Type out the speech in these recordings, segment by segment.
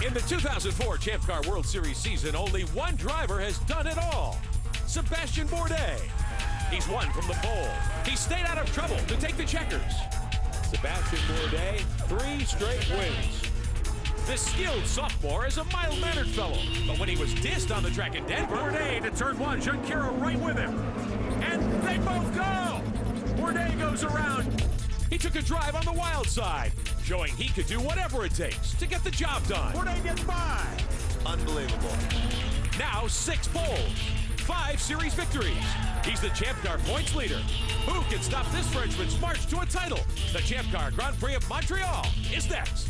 In the 2004 Champ Car World Series season, only one driver has done it all. Sebastian Bourdais. He's won from the pole. He stayed out of trouble to take the checkers. Sebastian Bourdais, 3 straight wins. The skilled sophomore is a mild-mannered fellow, but when he was dissed on the track in Denver, Bourdais to turn 1, Junqueira right with him. And they both go! Bourdais goes around. He took a drive on the wild side, showing he could do whatever it takes to get the job done. Bourdais gets by. Unbelievable. Now 6 poles, 5 series victories. He's the Champ Car points leader. Who can stop this Frenchman's march to a title? The Champ Car Grand Prix of Montreal is next.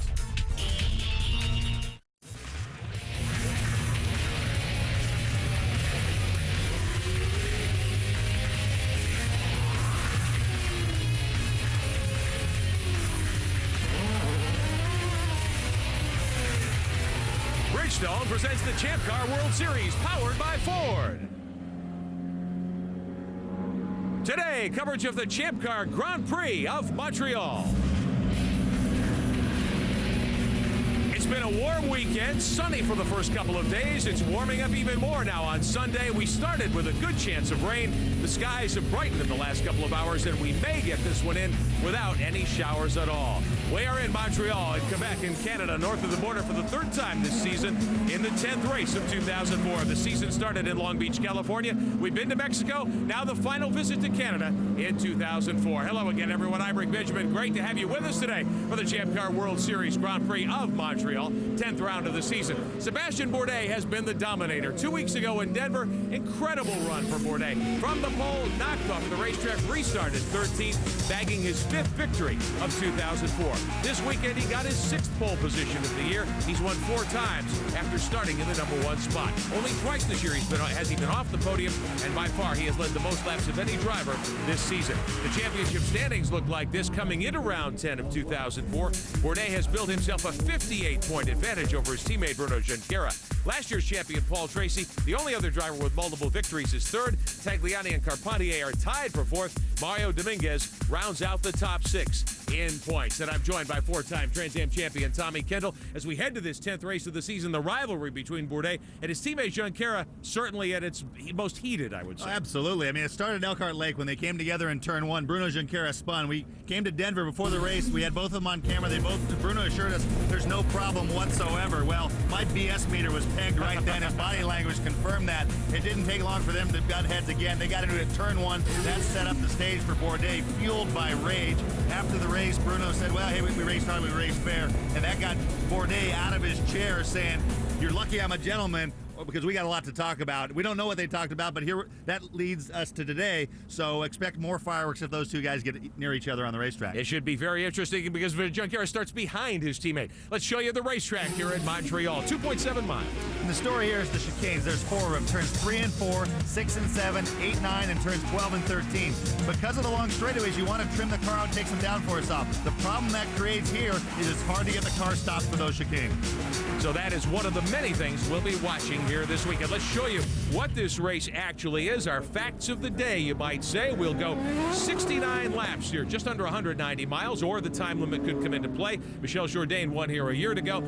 Bridgestone presents the Champ Car World Series, powered by Ford. Today, coverage of the Champ Car Grand Prix of Montreal. It's been a warm weekend, sunny for the first couple of days. It's warming up even more now on Sunday. We started with a good chance of rain. The skies have brightened in the last couple of hours, and we may get this one in without any showers at all. We are in Montreal, at Quebec in Canada, north of the border for the 3rd time this season in the 10th race of 2004. The season started in Long Beach, California. We've been to Mexico. Now the final visit to Canada in 2004. Hello again, everyone. I'm Rick Benjamin. Great to have you with us today for the Champ Car World Series Grand Prix of Montreal, 10th round of the season. Sebastian Bourdais has been the dominator. 2 weeks ago in Denver, incredible run for Bourdais. From the pole, knocked off the racetrack, restarted 13th, bagging his 5th victory of 2004. This weekend, he got his 6th pole position of the year. He's won 4 times after starting in the number 1 spot. Only twice this year has he been off the podium, and by far he has led the most laps of any driver this season. The championship standings look like this coming into round 10 of 2004. Bourdais has built himself a 58-point advantage over his teammate Bruno Junqueira. Last year's champion Paul Tracy, the only other driver with multiple victories, is 3rd. Tagliani and Carpentier are tied for 4th. Mario Dominguez rounds out the top 6 in points. And I'm joined by 4-time Trans Am champion Tommy Kendall as we head to this 10th race of the season. The rivalry between Bourdais and his teammate Junqueira certainly at its most heated, I would say. Oh, absolutely. I mean, it started at Elkhart Lake when they came together in turn 1. Bruno Junqueira spun. We came to Denver before the race. We had both of them on camera. Bruno assured us there's no problem whatsoever. Well, my BS meter was pegged right then. His body language confirmed that. It didn't take long for them to butt heads again. They got into it at turn 1. That set up the stage for Bourdais, fueled by rage. After the race, Bruno said, well, hey, we raced hard, we raced fair. And that got Bourdais out of his chair saying, you're lucky I'm a gentleman, because we got a lot to talk about. We don't know what they talked about, but here that leads us to today. So expect more fireworks if those two guys get near each other on the racetrack. It should be very interesting because Junqueira starts behind his teammate. Let's show you the racetrack here in Montreal. 2.7 miles. And the story here is the chicanes. There's 4 of them. Turns 3 and 4, 6 and 7, 8, 9, and turns 12 and 13. Because of the long straightaways, you want to trim the car out and take some downforce off. The problem that creates here is it's hard to get the car stopped for those chicanes. So that is one of the many things we'll be watching here this weekend. Let's show you what this race actually is. Our facts of the day, you might say. We'll go 69 laps here, just under 190 miles, or the time limit could come into play. Michel Jourdain won here a year ago.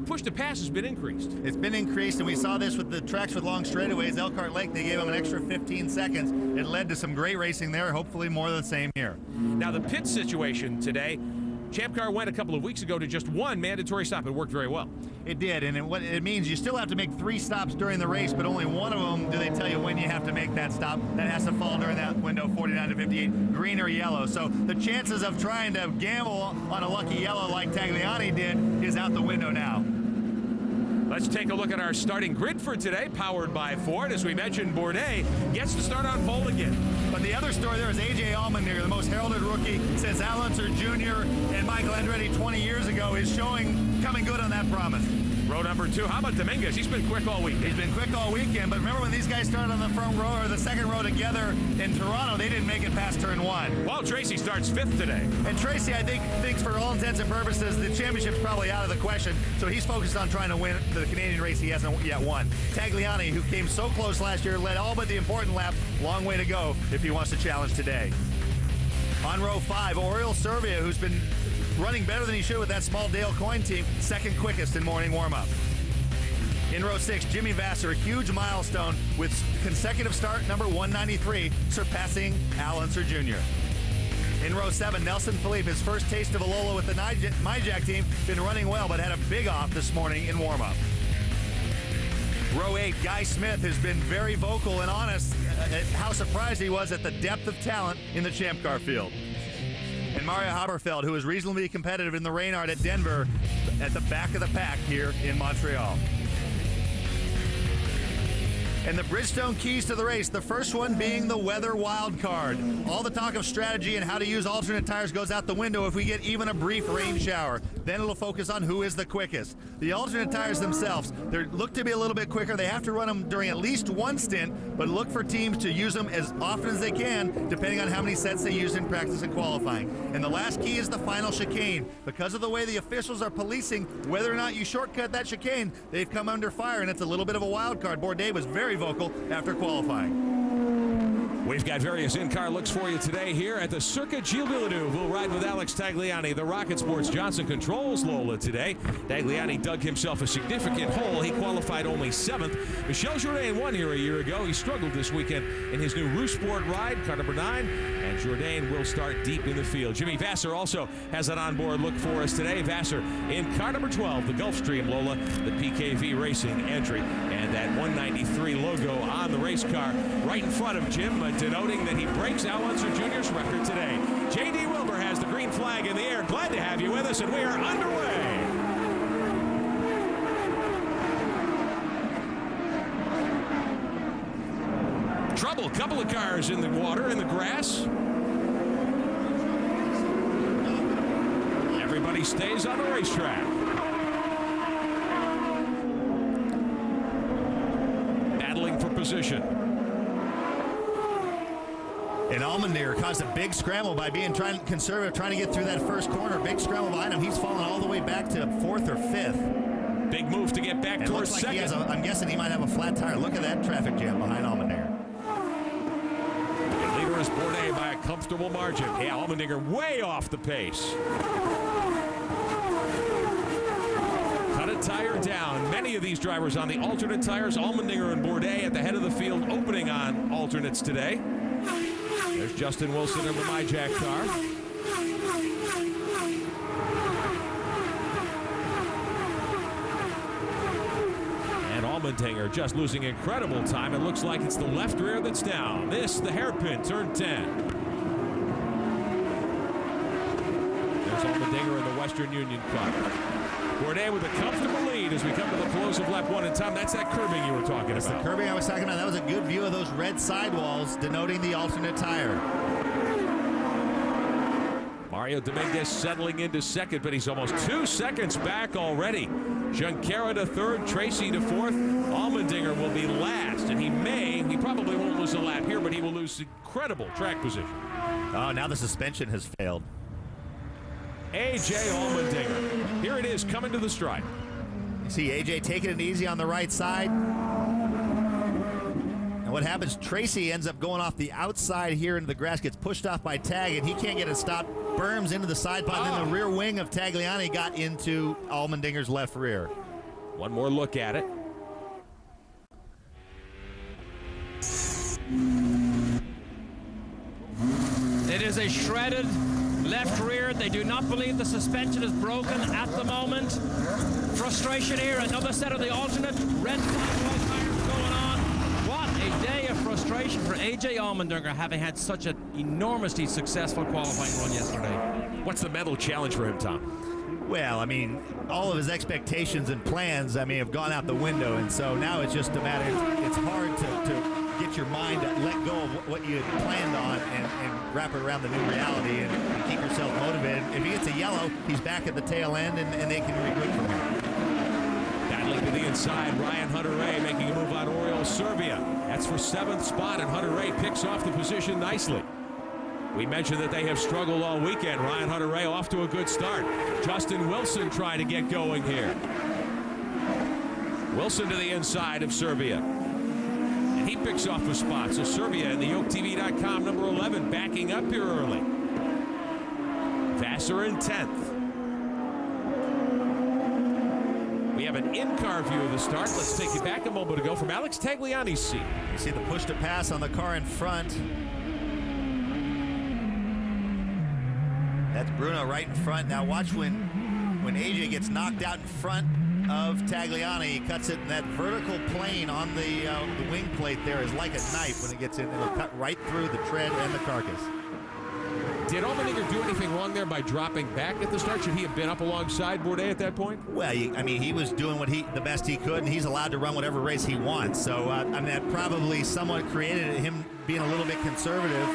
Push to pass has been increased. It's been increased, and we saw this with the tracks with long straightaways. Elkhart Lake, they gave them an extra 15 seconds. It led to some great racing there, hopefully more of the same here. Now, the pit situation today, Champ Car went a couple of weeks ago to just 1 mandatory stop. It worked very well. It did, and what it means, you still have to make 3 stops during the race, but only one of them do they tell you when you have to make that stop. That has to fall during that window, 49 to 58, green or yellow. So the chances of trying to gamble on a lucky yellow like Tagliani did is out the window now. Let's take a look at our starting grid for today, powered by Ford. As we mentioned, Bourdais gets to start on pole again. But the other story there is A.J. Allmendinger, the most heralded rookie since Al Unser Jr. and Michael Andretti 20 years ago, is coming good on that promise. Row number 2. How about Dominguez? He's been quick all week. He's been quick all weekend, but remember when these guys started on the front row or the second row together in Toronto, they didn't make it past turn 1. Well, Tracy starts 5th today. And Tracy, I think, thinks for all intents and purposes, the championship's probably out of the question, so he's focused on trying to win the Canadian race he hasn't yet won. Tagliani, who came so close last year, led all but the important lap. Long way to go if he wants to challenge today. On row 5, Oriol Servia, who's been running better than he should with that small Dale Coyne team. Second quickest in morning warm-up. In row 6, Jimmy Vasser, a huge milestone with consecutive start number 193, surpassing Al Unser Jr. In row 7, Nelson Philippe, his first taste of a Lola with the MyJack team, been running well but had a big off this morning in warm-up. Row 8, Guy Smith has been very vocal and honest at how surprised he was at the depth of talent in the Champ Car field. And Mario Haberfeld, who is reasonably competitive in the Reynard at Denver, at the back of the pack here in Montreal. And the Bridgestone keys to the race, the first one being the weather wild card. All the talk of strategy and how to use alternate tires goes out the window if we get even a brief rain shower. Then it'll focus on who is the quickest. The alternate tires themselves, they look to be a little bit quicker. They have to run them during at least one stint, but look for teams to use them as often as they can, depending on how many sets they use in practice and qualifying. And the last key is the final chicane. Because of the way the officials are policing whether or not you shortcut that chicane, they've come under fire, and it's a little bit of a wild card. Bourdais was very vocal after qualifying. We've got various in-car looks for you today here at the Circuit Gilles Villeneuve. We'll ride with Alex Tagliani. The Rocket Sports Johnson controls Lola today. Tagliani dug himself a significant hole. He qualified only 7th. Michel Jourdain won here a year ago. He struggled this weekend in his new Rue Sport ride, car number 9, and Jourdain will start deep in the field. Jimmy Vasser also has an onboard look for us today. Vasser in car number 12, the Gulfstream Lola, the PKV Racing entry, and that 193 logo on the race car right in front of Jim, denoting that he breaks Al Unser Jr.'s record today. J.D. Wilbur has the green flag in the air. Glad to have you with us, and we are underway. Trouble, couple of cars in the water, in the grass. Everybody stays on the racetrack. Battling for position. And Allmendinger caused a big scramble by being conservative, trying to get through that first corner. Big scramble behind him. He's fallen all the way back to 4th or 5th. Big move to get back towards like second. I'm guessing he might have a flat tire. Look at that traffic jam behind Allmendinger. The leader is Bourdais by a comfortable margin. Yeah, Allmendinger way off the pace. Cut a tire down. Many of these drivers on the alternate tires. Allmendinger and Bourdais at the head of the field, opening on alternates today. There's Justin Wilson in the MyJack car. And Allmendinger just losing incredible time. It looks like it's the left rear that's down. This, the hairpin, turn 10. There's Allmendinger in the Western Union car. Bourdais with a comfortable lead as we come to the close of lap 1. And Tom, that's that curbing you were talking about. That's the curbing I was talking about. That was a good view of those red sidewalls denoting the alternate tire. Mario Dominguez settling into second, but he's almost 2 seconds back already. Junqueira to 3rd, Tracy to 4th. Allmendinger will be last, and he probably won't lose a lap here, but he will lose incredible track position. Oh, now the suspension has failed. A.J. Allmendinger. Here it is, coming to the stripe. You see A.J. taking it easy on the right side. And what happens, Tracy ends up going off the outside here into the grass, gets pushed off by Tag, and he can't get a stop. Berms into the side pod, and then the rear wing of Tagliani got into Allmendinger's left rear. One more look at it. It is a shredded left rear. They do not believe the suspension is broken at the moment. Frustration here. Another set of the alternate red sidewall tires going on. What a day of frustration for A.J. Allmendinger, having had such an enormously successful qualifying run yesterday. What's the mental challenge for him, Tom? Well, I mean, all of his expectations and plans, have gone out the window, and so now it's just a matter, it's hard to get your mind to let go of what you had planned on and wrap it around the new reality and keep yourself motivated. If he gets a yellow, he's back at the tail end, and they can regroup from here. Battling to the inside, Ryan Hunter-Reay making a move on Oriol Servia. That's for 7th spot, and Hunter-Reay picks off the position nicely. We mentioned that they have struggled all weekend. Ryan Hunter-Reay off to a good start. Justin Wilson trying to get going here. Wilson to the inside of Servia. And he picks off a spot. So Servia in the YokeTV.com number 11 backing up here early. Vasser in 10th. We have an in-car view of the start. Let's take you back a moment ago from Alex Tagliani's seat. You see the push to pass on the car in front. That's Bruno right in front. Now watch when AJ gets knocked out in front of Tagliani. He cuts it, and that vertical plane on the wing plate there is like a knife when it gets in. It'll cut right through the tread and the carcass. Did Allmendinger do anything wrong there by dropping back at the start? Should he have been up alongside Bourdais at that point? Well, I mean, he was doing the best he could, and he's allowed to run whatever race he wants. So, I mean, that probably somewhat created him being a little bit conservative,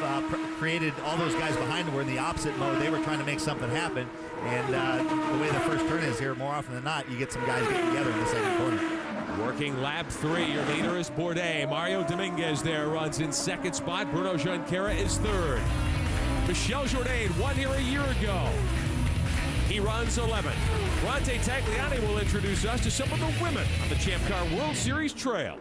created all those guys behind him were in the opposite mode. They were trying to make something happen. And the way the first turn is here, more often than not, you get some guys getting together in the second corner. Working lap 3, your leader is Bourdais. Mario Dominguez there runs in second spot. Bruno Junqueira is third. Michel Jourdain won here a year ago. He runs 11th. Bronte Tagliani will introduce us to some of the women on the Champ Car World Series trail.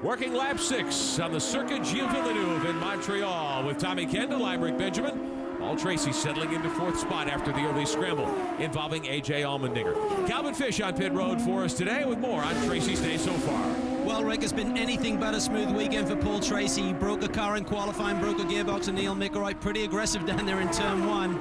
Working lap 6 on the Circuit Gilles Villeneuve in Montreal with Tommy Kendall, I'm Rick Benjamin. Paul Tracy settling into 4th spot after the early scramble involving A.J. Allmendinger. Calvin Fish on pit road for us today with more on Tracy's day so far. Well, Rick, it's been anything but a smooth weekend for Paul Tracy. He broke a car in qualifying, broke a gearbox, and Neil Mickelroy pretty aggressive down there in turn 1.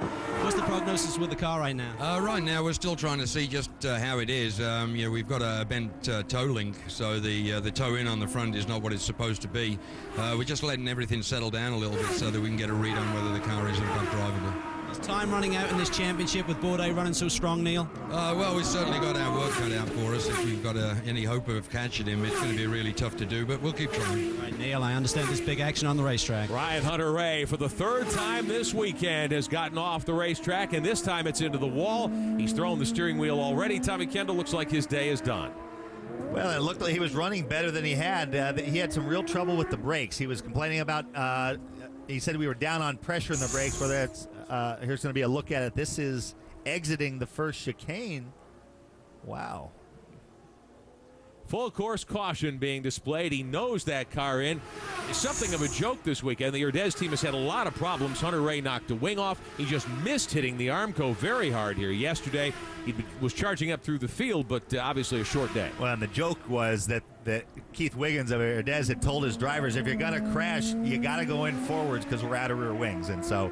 What's the prognosis with the car right now? Right now, we're still trying to see just how it is. You know, we've got a bent toe link, so the toe in on the front is not what it's supposed to be. We're just letting everything settle down a little bit so that we can get a read on whether the car is in fact drivable. Is time running out in this championship with Bourdais running so strong, Neil? Well, we've certainly got our work cut out for us. If we've got any hope of catching him, it's going to be really tough to do, but we'll keep trying. Right, Neil, I understand there's big action on the racetrack. Ryan Hunter-Reay, for the 3rd time this weekend, has gotten off the racetrack, and this time it's into the wall. He's thrown the steering wheel already. Tommy Kendall looks like his day is done. Well, it looked like he was running better than he had. He had some real trouble with the brakes. He was complaining about, he said we were down on pressure in the brakes, whether that's, here's going to be a look at it. This is exiting the first chicane. Wow. Full course caution being displayed. He knows that car in. It's something of a joke this weekend. The Urdez team has had a lot of problems. Hunter-Reay knocked a wing off. He just missed hitting the Armco very hard here yesterday. He was charging up through the field, but obviously a short day. Well, and the joke was that Keith Wiggins of Urdez had told his drivers, if you're going to crash, you got to go in forwards because we're out of rear wings. And so,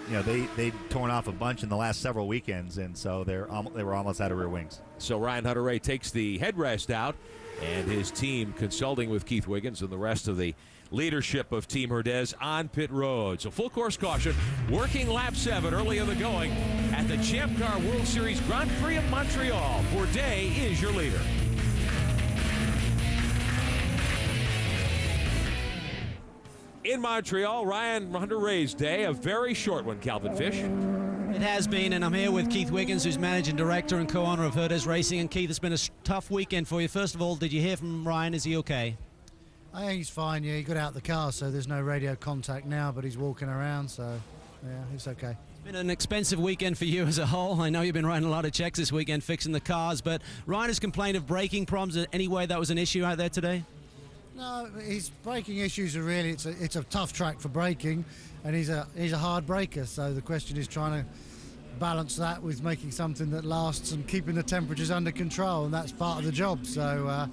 you know, they'd torn off a bunch in the last several weekends, and so they were almost out of rear wings. So Ryan Hunter-Reay takes the headrest out, and his team consulting with Keith Wiggins and the rest of the leadership of Team Urdez on pit road. So full course caution, working lap 7 early in the going at the Champ Car World Series Grand Prix of Montreal. Bourdais is your leader. In Montreal, Ryan Hunter-Reay's day, a very short one, Calvin Fish. It has been, and I'm here with Keith Wiggins, who's managing director and co-owner of Urdez Racing. And Keith, it's been a tough weekend for you. First of all, did you hear from Ryan? Is he okay? I think he's fine. Yeah, he got out of the car, so there's no radio contact now, but he's walking around, so yeah, he's okay. It's been an expensive weekend for you as a whole. I know you've been writing a lot of checks this weekend fixing the cars, but Ryan has complained of braking problems. Any way that was an issue out there today? No, his braking issues are really, it's a tough track for braking, and he's a hard braker, so the question is trying to balance that with making something that lasts and keeping the temperatures under control, and that's part of the job. So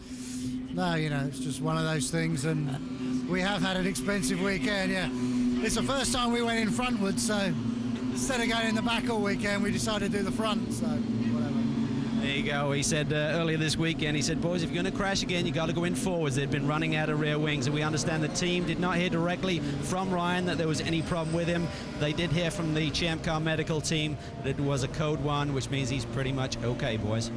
no, you know, it's just one of those things, and we have had an expensive weekend. Yeah, it's the first time we went in frontwards, so instead of going in the back all weekend, we decided to do the front, so whatever. There you go. He said earlier this weekend, he said, boys, if you're going to crash again, you got to go in forwards. They've been running out of rear wings, and we understand the team did not hear directly from Ryan that there was any problem with him. They did hear from the Champ Car medical team that it was a code 1, which means he's pretty much okay, boys.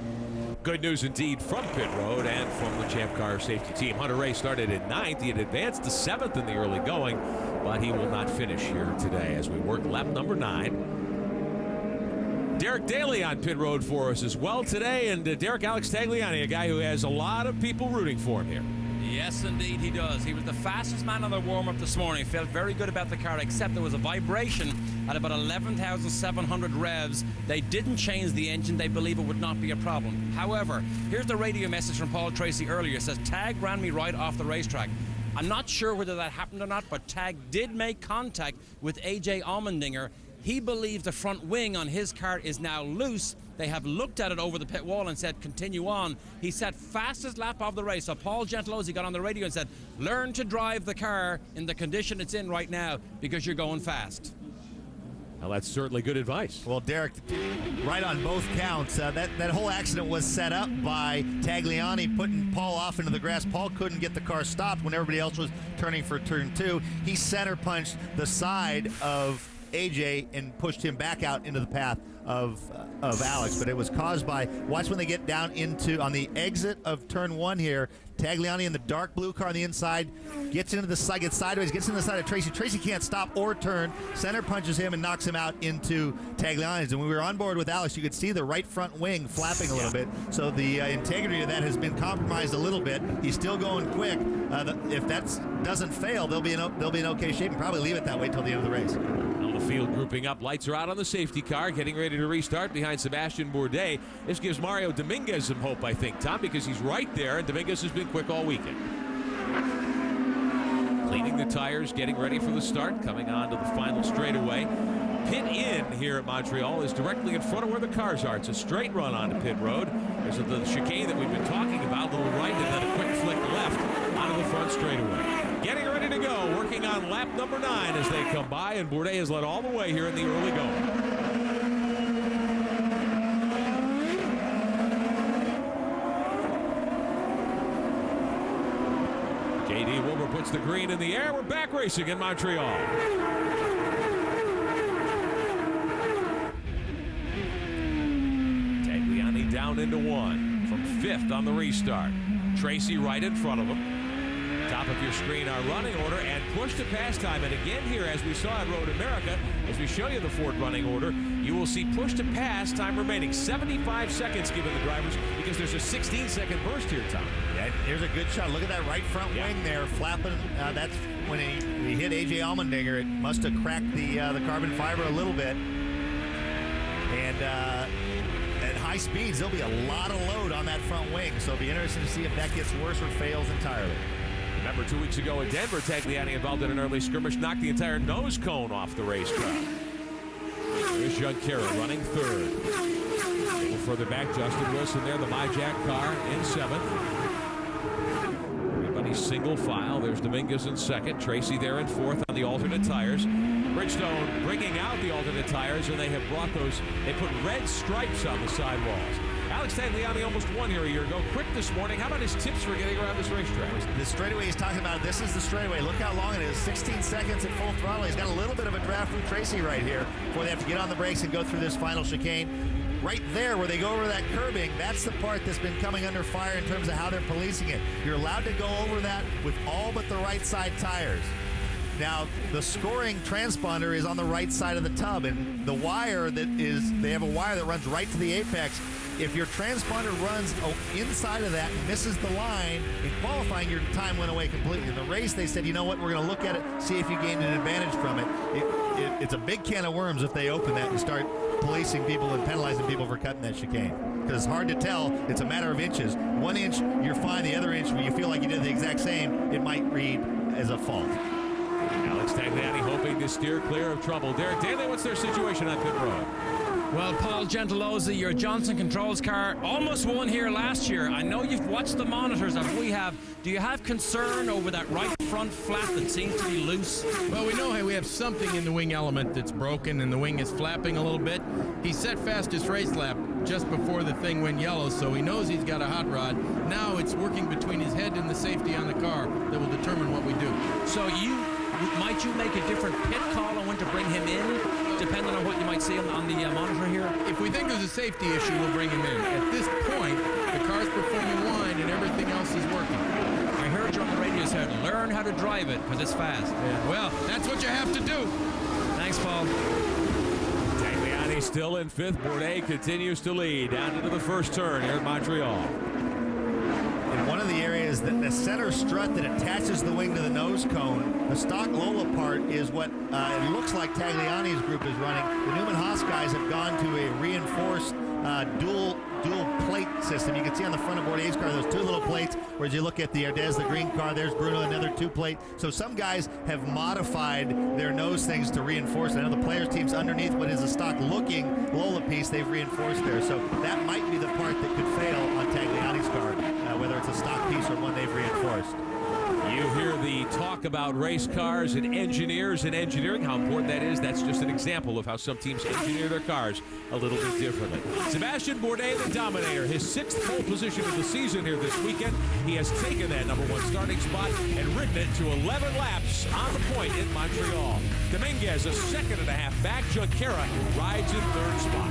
Good news indeed from pit road and from the Champ Car safety team. Hunter-Reay started in 9th. He had advanced to 7th in the early going, but he will not finish here today as we work lap number 9. Derek Daly on pit road for us as well today, and Derek, Alex Tagliani, a guy who has a lot of people rooting for him here. Yes, indeed he does. He was the fastest man on the warm-up this morning. Felt very good about the car, except there was a vibration at about 11,700 revs. They didn't change the engine. They believe it would not be a problem. However, here's the radio message from Paul Tracy earlier. It says, Tag ran me right off the racetrack. I'm not sure whether that happened or not, but Tag did make contact with A.J. Allmendinger. He believes the front wing on his car is now loose. They have looked at it over the pit wall and said, continue on. He set fastest lap of the race. So Paul Gentilozzi got on the radio and said, learn to drive the car in the condition it's in right now because you're going fast. Well, that's certainly good advice. Well, Derek, right on both counts. That whole accident was set up by Tagliani putting Paul off into the grass. Paul couldn't get the car stopped when everybody else was turning for turn 2. He center punched the side of AJ and pushed him back out into the path of Alex. But it was caused by, watch when they get down on the exit of turn 1 here, Tagliani in the dark blue car on the inside gets into the side, gets sideways, gets into the side of Tracy. Tracy can't stop or turn. Center punches him and knocks him out into Tagliani's. And when we were on board with Alex, you could see the right front wing flapping a little bit. So the integrity of that has been compromised a little bit. He's still going quick. If that doesn't fail, they'll be in okay shape and probably leave it that way till the end of the race. Well, the field grouping up. Lights are out on the safety car, getting ready to restart behind Sebastian Bourdais. This gives Mario Dominguez some hope, I think, Tom, because he's right there, and Dominguez has been quick all weekend. Cleaning the tires, getting ready for the start, coming on to the final straightaway. Pit in here at Montreal is directly in front of where the cars are. It's a straight run onto pit road. There's the chicane that we've been talking about, a little right and then a quick flick left onto the front straightaway. Getting ready to go, working on lap number 9 as they come by, and Bourdais has led all the way here in the early going. J.D. Wilbur puts the green in the air. We're back racing in Montreal. Tagliani down into 1 from 5th on the restart. Tracy right in front of him. Top of your screen, our running order, and push to pass time. And again here, as we saw at Road America, as we show you the Ford running order, you will see push to pass time remaining. 75 seconds given the drivers because there's a 16-second burst here, Tom. Yeah, here's a good shot. Look at that right front wing there flapping. That's when he hit A.J. Allmendinger. It must have cracked the carbon fiber a little bit. And at high speeds, there'll be a lot of load on that front wing. So it'll be interesting to see if that gets worse or fails entirely. Remember 2 weeks ago in Denver, Tagliani involved in an early skirmish, knocked the entire nose cone off the racetrack. Here's Junqueira running 3rd. A little further back, Justin Wilson there, the MyJack car in 7th. Everybody's single file. There's Dominguez in 2nd. Tracy there in 4th on the alternate tires. Bridgestone bringing out the alternate tires, and they have brought those. They put red stripes on the sidewalls. Alex Tagliani almost won here a year ago. Quick this morning. How about his tips for getting around this racetrack? The straightaway he's talking about, this is the straightaway. Look how long it is. 16 seconds at full throttle. He's got a little bit of a draft from Tracy right here before they have to get on the brakes and go through this final chicane. Right there where they go over that curbing, that's the part that's been coming under fire in terms of how they're policing it. You're allowed to go over that with all but the right side tires. Now, the scoring transponder is on the right side of the tub, and the wire they have a wire that runs right to the apex. If your transponder runs inside of that and misses the line, in qualifying, your time went away completely. In the race, they said, you know what, we're going to look at it, see if you gained an advantage from it. It's a big can of worms if they open that and start policing people and penalizing people for cutting that chicane. Because it's hard to tell. It's a matter of inches. 1 inch, you're fine. The other inch, when you feel like you did the exact same, it might read as a fault. Alex Tagliani hoping to steer clear of trouble. Derek Daly, what's their situation on pit road? Well, Paul Gentilozzi, your Johnson Controls car almost won here last year. I know you've watched the monitors as we have. Do you have concern over that right front flap that seems to be loose? Well, we know we have something in the wing element that's broken and the wing is flapping a little bit. He set fastest race lap just before the thing went yellow, so he knows he's got a hot rod. Now it's working between his head and the safety on the car that will determine what we do. So might you make a different pit call on when to bring him in, depending on what you might see on the monitor here? If we think there's a safety issue, we'll bring him in. At this point, the car's performing line and everything else is working. I heard you on the radio said, learn how to drive it, because it's fast. Yeah, well, that's what you have to do. Thanks, Paul. Tagliani still in 5th. Bourdais continues to lead down into the first turn here at Montreal. In one of the areas, the center strut that attaches the wing to the nose cone, the stock Lola part is what it looks like Tagliani's group is running. The Newman Haas guys have gone to a reinforced dual plate system. You can see on the front of Bourdais' car those 2 little plates, whereas you look at the Ardez, the green car, there's Bruno, another 2 plate. So some guys have modified their nose things to reinforce it. I know the players' team's underneath what is a stock-looking Lola piece they've reinforced there. So that might be the part that could fail on Tagliani's car, whether it's a stock piece or one they've reinforced. You hear the talk about race cars and engineers and engineering, how important that is. That's just an example of how some teams engineer their cars a little bit differently. Sebastian Bourdais, the Dominator, his 6th pole position of the season here this weekend. He has taken that #1 starting spot and ridden it to 11 laps on the point in Montreal. Dominguez, a 2.5 back. Junqueira rides in 3rd spot.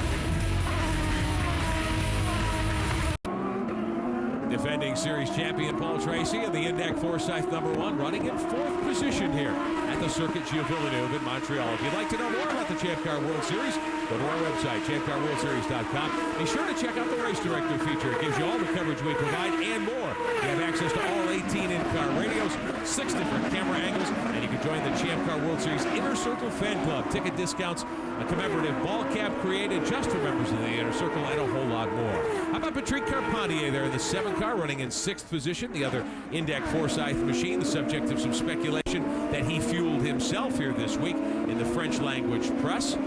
Defending series champion Paul Tracy and the Index Forsyth #1 running in 4th position here at the Circuit Gilles Villeneuve in Montreal. If you'd like to know more about the Champ Car World Series, go to our website, champcarworldseries.com. Be sure to check out the Race Director feature. It gives you all the coverage we provide and more. You have access to all 18 in-car radios, 6 different camera angles, and you can join the Champ Car World Series Inner Circle Fan Club. Ticket discounts, a commemorative ball cap created just for members of the Inner Circle, and a whole lot more. How about Patrick Carpentier there in the 7 car running in 6th position, the other Index Forsyth machine, the subject of some speculation that he fueled himself here this week in the French language press.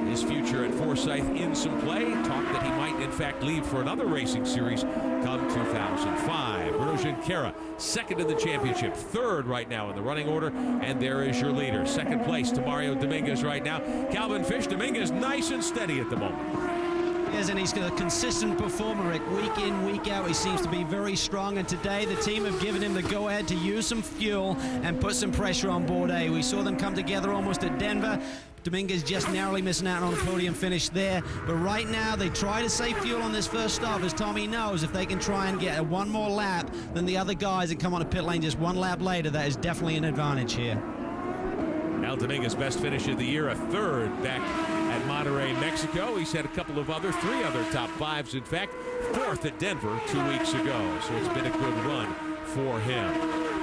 His future at Forsyth in some play. Talk that he might, in fact, leave for another racing series come 2005. Bruno Junqueira, 2nd in the championship, 3rd right now in the running order, and there is your leader. 2nd place to Mario Dominguez right now. Calvin Fish, Dominguez nice and steady at the moment. Yes, and he's a consistent performer, Rick. Week in, week out, he seems to be very strong. And today, the team have given him the go-ahead to use some fuel and put some pressure on Bourdais. We saw them come together almost at Denver. Dominguez just narrowly missing out on a podium finish there. But right now, they try to save fuel on this first stop. As Tommy knows, if they can try and get one more lap than the other guys that come on a pit lane just 1 lap later, that is definitely an advantage here. Al Dominguez, best finish of the year, a 3rd back at Monterrey, Mexico. He's had a couple of 3 other top 5s, in fact, 4th at Denver 2 weeks ago. So it's been a good run for him.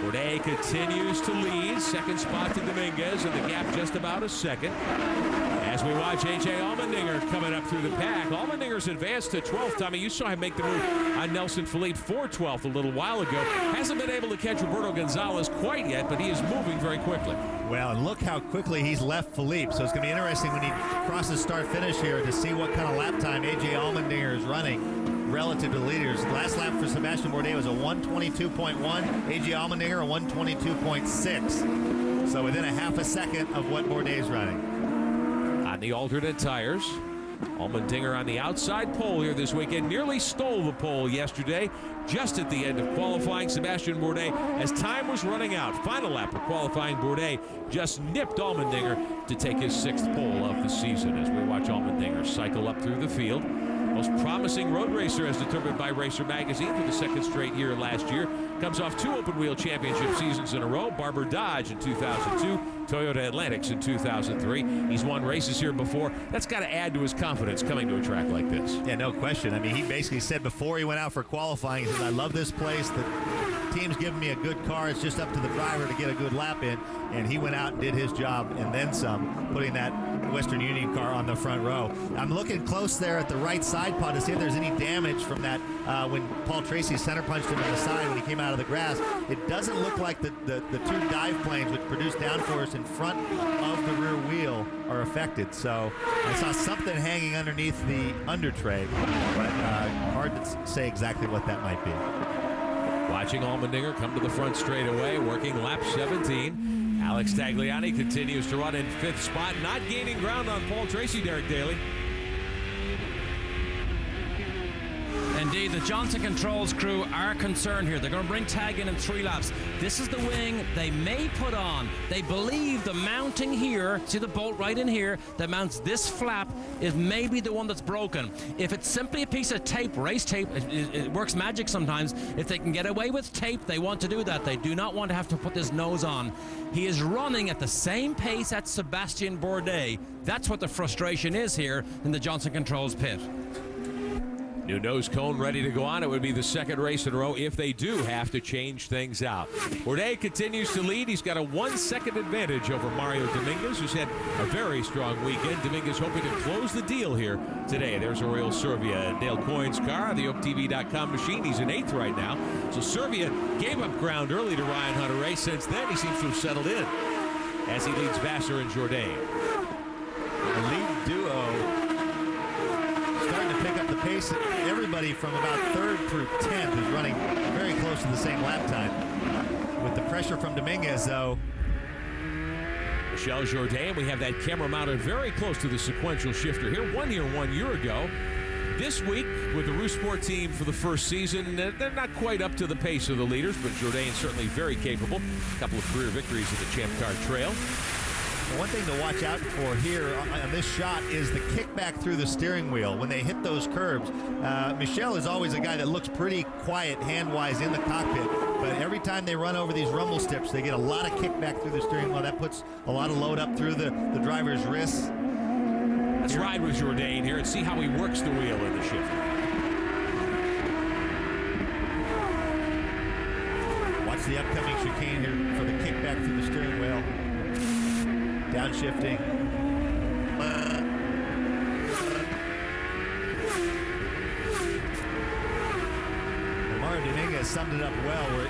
Bourdais continues to lead, 2nd spot to Dominguez, and the gap just about a 2nd. As we watch A.J. Allmendinger coming up through the pack. Allmendinger's advanced to 12th. Tommy, you saw him make the move on Nelson Philippe for 12th a little while ago. Hasn't been able to catch Roberto Gonzalez quite yet, but he is moving very quickly. Well, and look how quickly he's left Philippe. So it's going to be interesting when he crosses start-finish here to see what kind of lap time A.J. Allmendinger is running relative to the leaders. Last lap for Sebastian Bourdais was a 1:22.1. A.J. Allmendinger a 1:22.6. So within a half a second of what Bourdais is running. On the alternate tires, Allmendinger on the outside pole here this weekend. Nearly stole the pole yesterday, just at the end of qualifying. Sebastian Bourdais, as time was running out, final lap of qualifying, Bourdais just nipped Allmendinger to take his 6th pole of the season as we watch Allmendinger cycle up through the field. Most promising road racer as determined by Racer Magazine for the 2nd straight year last year. Comes off 2 open wheel championship seasons in a row. Barber Dodge in 2002, Toyota Atlantics in 2003. He's won races here before. That's got to add to his confidence coming to a track like this. Yeah, no question. I mean, he basically said before he went out for qualifying, he said, I love this place. The team's giving me a good car. It's just up to the driver to get a good lap in. And he went out and did his job and then some, putting that Western Union car on the front row. I'm looking close there at the right side pod to see if there's any damage from that when Paul Tracy center punched him in the side when he came out of the grass. It doesn't look like the 2 dive planes which produce downforce in front of the rear wheel are affected. So I saw something hanging underneath the under tray, but hard to say exactly what that might be. Watching Allmendinger come to the front straight away, working lap 17. Alex Tagliani continues to run in 5th spot, not gaining ground on Paul Tracy, Derek Daly. Indeed, the Johnson Controls crew are concerned here. They're going to bring Tag in 3 laps. This is the wing they may put on. They believe the mounting here, see the bolt right in here, that mounts this flap is maybe the one that's broken. If it's simply a piece of tape, race tape, it works magic sometimes. If they can get away with tape, they want to do that. They do not want to have to put this nose on. He is running at the same pace as Sebastian Bourdais. That's what the frustration is here in the Johnson Controls pit. New nose cone ready to go on. It would be the second race in a row if they do have to change things out. Bourdais continues to lead. He's got a 1 second advantage over Mario Dominguez, who's had a very strong weekend. Dominguez hoping to close the deal here today. There's Oriol Servia and Dale Coyne's car, the OakTV.com machine. He's in 8th right now. So Servia gave up ground early to Ryan Hunter-Reay. Since then, he seems to have settled in as he leads Vassar and Jourdain. The lead duo starting to pick up the pace. Everybody from about 3rd through 10th is running very close to the same lap time. With the pressure from Dominguez, though. Michel Jourdain, we have that camera mounted very close to the sequential shifter here. 1 year ago. This week, with the Roux Sport team for the first season, they're not quite up to the pace of the leaders, but Jourdain certainly very capable. A couple of career victories in the Champ Car Trail. One thing to watch out for here on this shot is the kickback through the steering wheel when they hit those curbs. Michel is always a guy that looks pretty quiet hand-wise in the cockpit, but every time they run over these rumble strips, they get a lot of kickback through the steering wheel. That puts a lot of load up through the driver's wrists. Let's ride with Jourdain here and see how he works the wheel in the shift. Watch the upcoming chicane here for the kickback through the steering wheel. Downshifting. Mario Dominguez summed it up well, where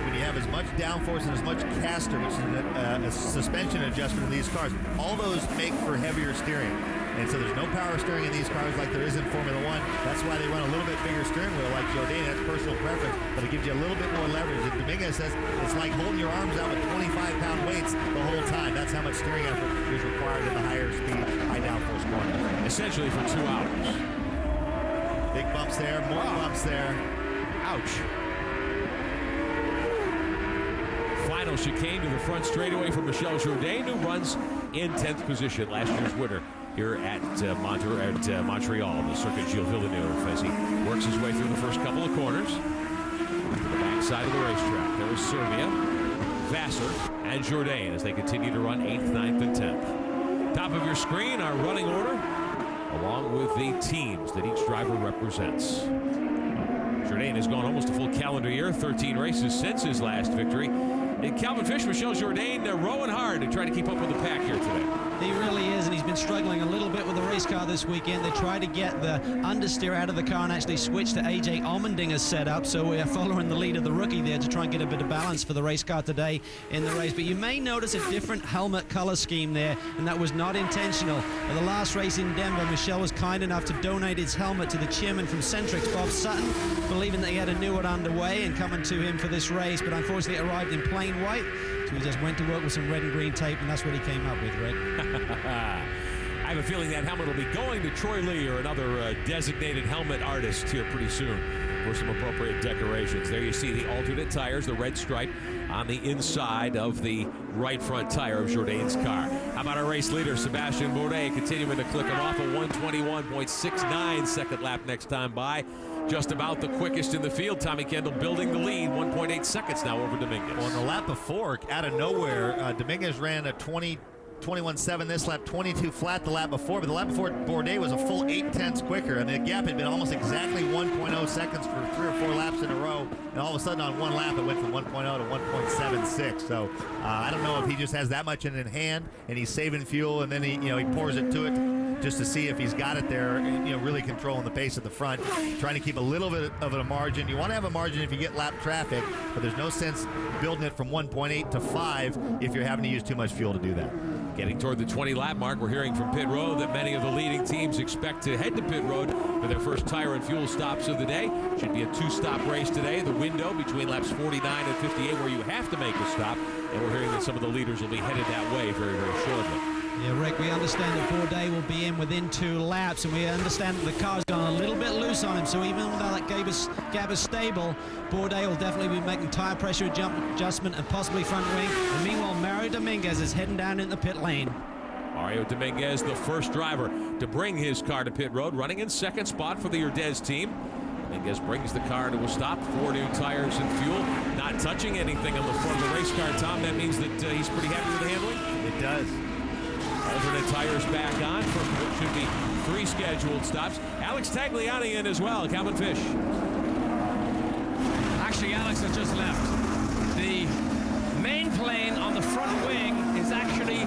when you have as much downforce and as much caster, which is a suspension adjustment in these cars, all those make for heavier steering. And so there's no power steering in these cars like there is in Formula One. That's why they run a little bit bigger steering wheel like Jourdain. That's personal preference, but it gives you a little bit more leverage. And Dominguez says it's like holding your arms out with 25-pound weights the whole time. That's how much steering effort is required in the higher speed, high downforce corners. Essentially for 2 hours. Big bumps there, more bumps there. Ouch. Final chicane to the front straightaway for Michel Jourdain, who runs in 10th position, last year's winner here at Montreal, the Circuit Gilles Villeneuve, as he works his way through the first couple of corners to the backside of the racetrack. There is Servia, Vassar, and Jourdain as they continue to run 8th, 9th, and 10th. Top of your screen, our running order, along with the teams that each driver represents. Jourdain has gone almost a full calendar year, 13 races since his last victory. And Calvin Fish, Michel Jourdain, they're rowing hard to try to keep up with the pack here today. He really is, and he's been struggling a little bit with the race car this weekend. They tried to get the understeer out of the car and actually switch to A.J. Allmendinger's setup, so we're following the lead of the rookie there to try and get a bit of balance for the race car today in the race. But you may notice a different helmet color scheme there, and that was not intentional. At the last race in Denver, Michel was kind enough to donate his helmet to the chairman from Centrix, Bob Sutton, believing that he had a new one underway and coming to him for this race, but unfortunately it arrived in plain white. So he just went to work with some red and green tape, and that's what he came up with, Rick. I have a feeling that helmet will be going to Troy Lee or another designated helmet artist here pretty soon for some appropriate decorations. There you see the alternate tires, the red stripe on the inside of the right front tire of Jourdain's car. How about our race leader, Sébastien Bourdais, continuing to click him off a 121.69 second lap next time by. Just about the quickest in the field. Tommy Kendall building the lead, 1.8 seconds now over Dominguez. Well, in the lap before, out of nowhere, Dominguez ran a 21.7 this lap, 22 flat the lap before, but the lap before Bourdais was a full 0.8 quicker, and the gap had been almost exactly 1.0 seconds for 3 or 4 laps in a row, and all of a sudden on one lap it went from 1.0 to 1.76. So I don't know if he just has that much in hand and he's saving fuel, and then he pours it to it just to see if he's got it there, really controlling the pace at the front, trying to keep a little bit of a margin. You want to have a margin if you get lap traffic, but there's no sense building it from 1.8 to 5 if you're having to use too much fuel to do that. Getting toward the 20-lap mark, we're hearing from pit road that many of the leading teams expect to head to pit road for their first tire and fuel stops of the day. Should be a 2-stop race today. The window between laps 49 and 58 where you have to make a stop, and we're hearing that some of the leaders will be headed that way very, very shortly. Yeah, Rick, we understand that Bourdais will be in within 2 laps, and we understand that the car's gone a little bit loose on him, so even though that gap is stable, Bourdais will definitely be making tire pressure adjustment and possibly front wing. And meanwhile, Mario Dominguez is heading down in the pit lane. Mario Dominguez, the first driver to bring his car to pit road, running in second spot for the Urdez team. Dominguez brings the car to a stop, 4 new tires and fuel, not touching anything on the front of the race car. Tom, that means that he's pretty happy with the handling? It does. Alternate tires back on for what should be 3 scheduled stops. Alex Tagliani in as well. Calvin Fish. Actually, Alex has just left. The main plane on the front wing is actually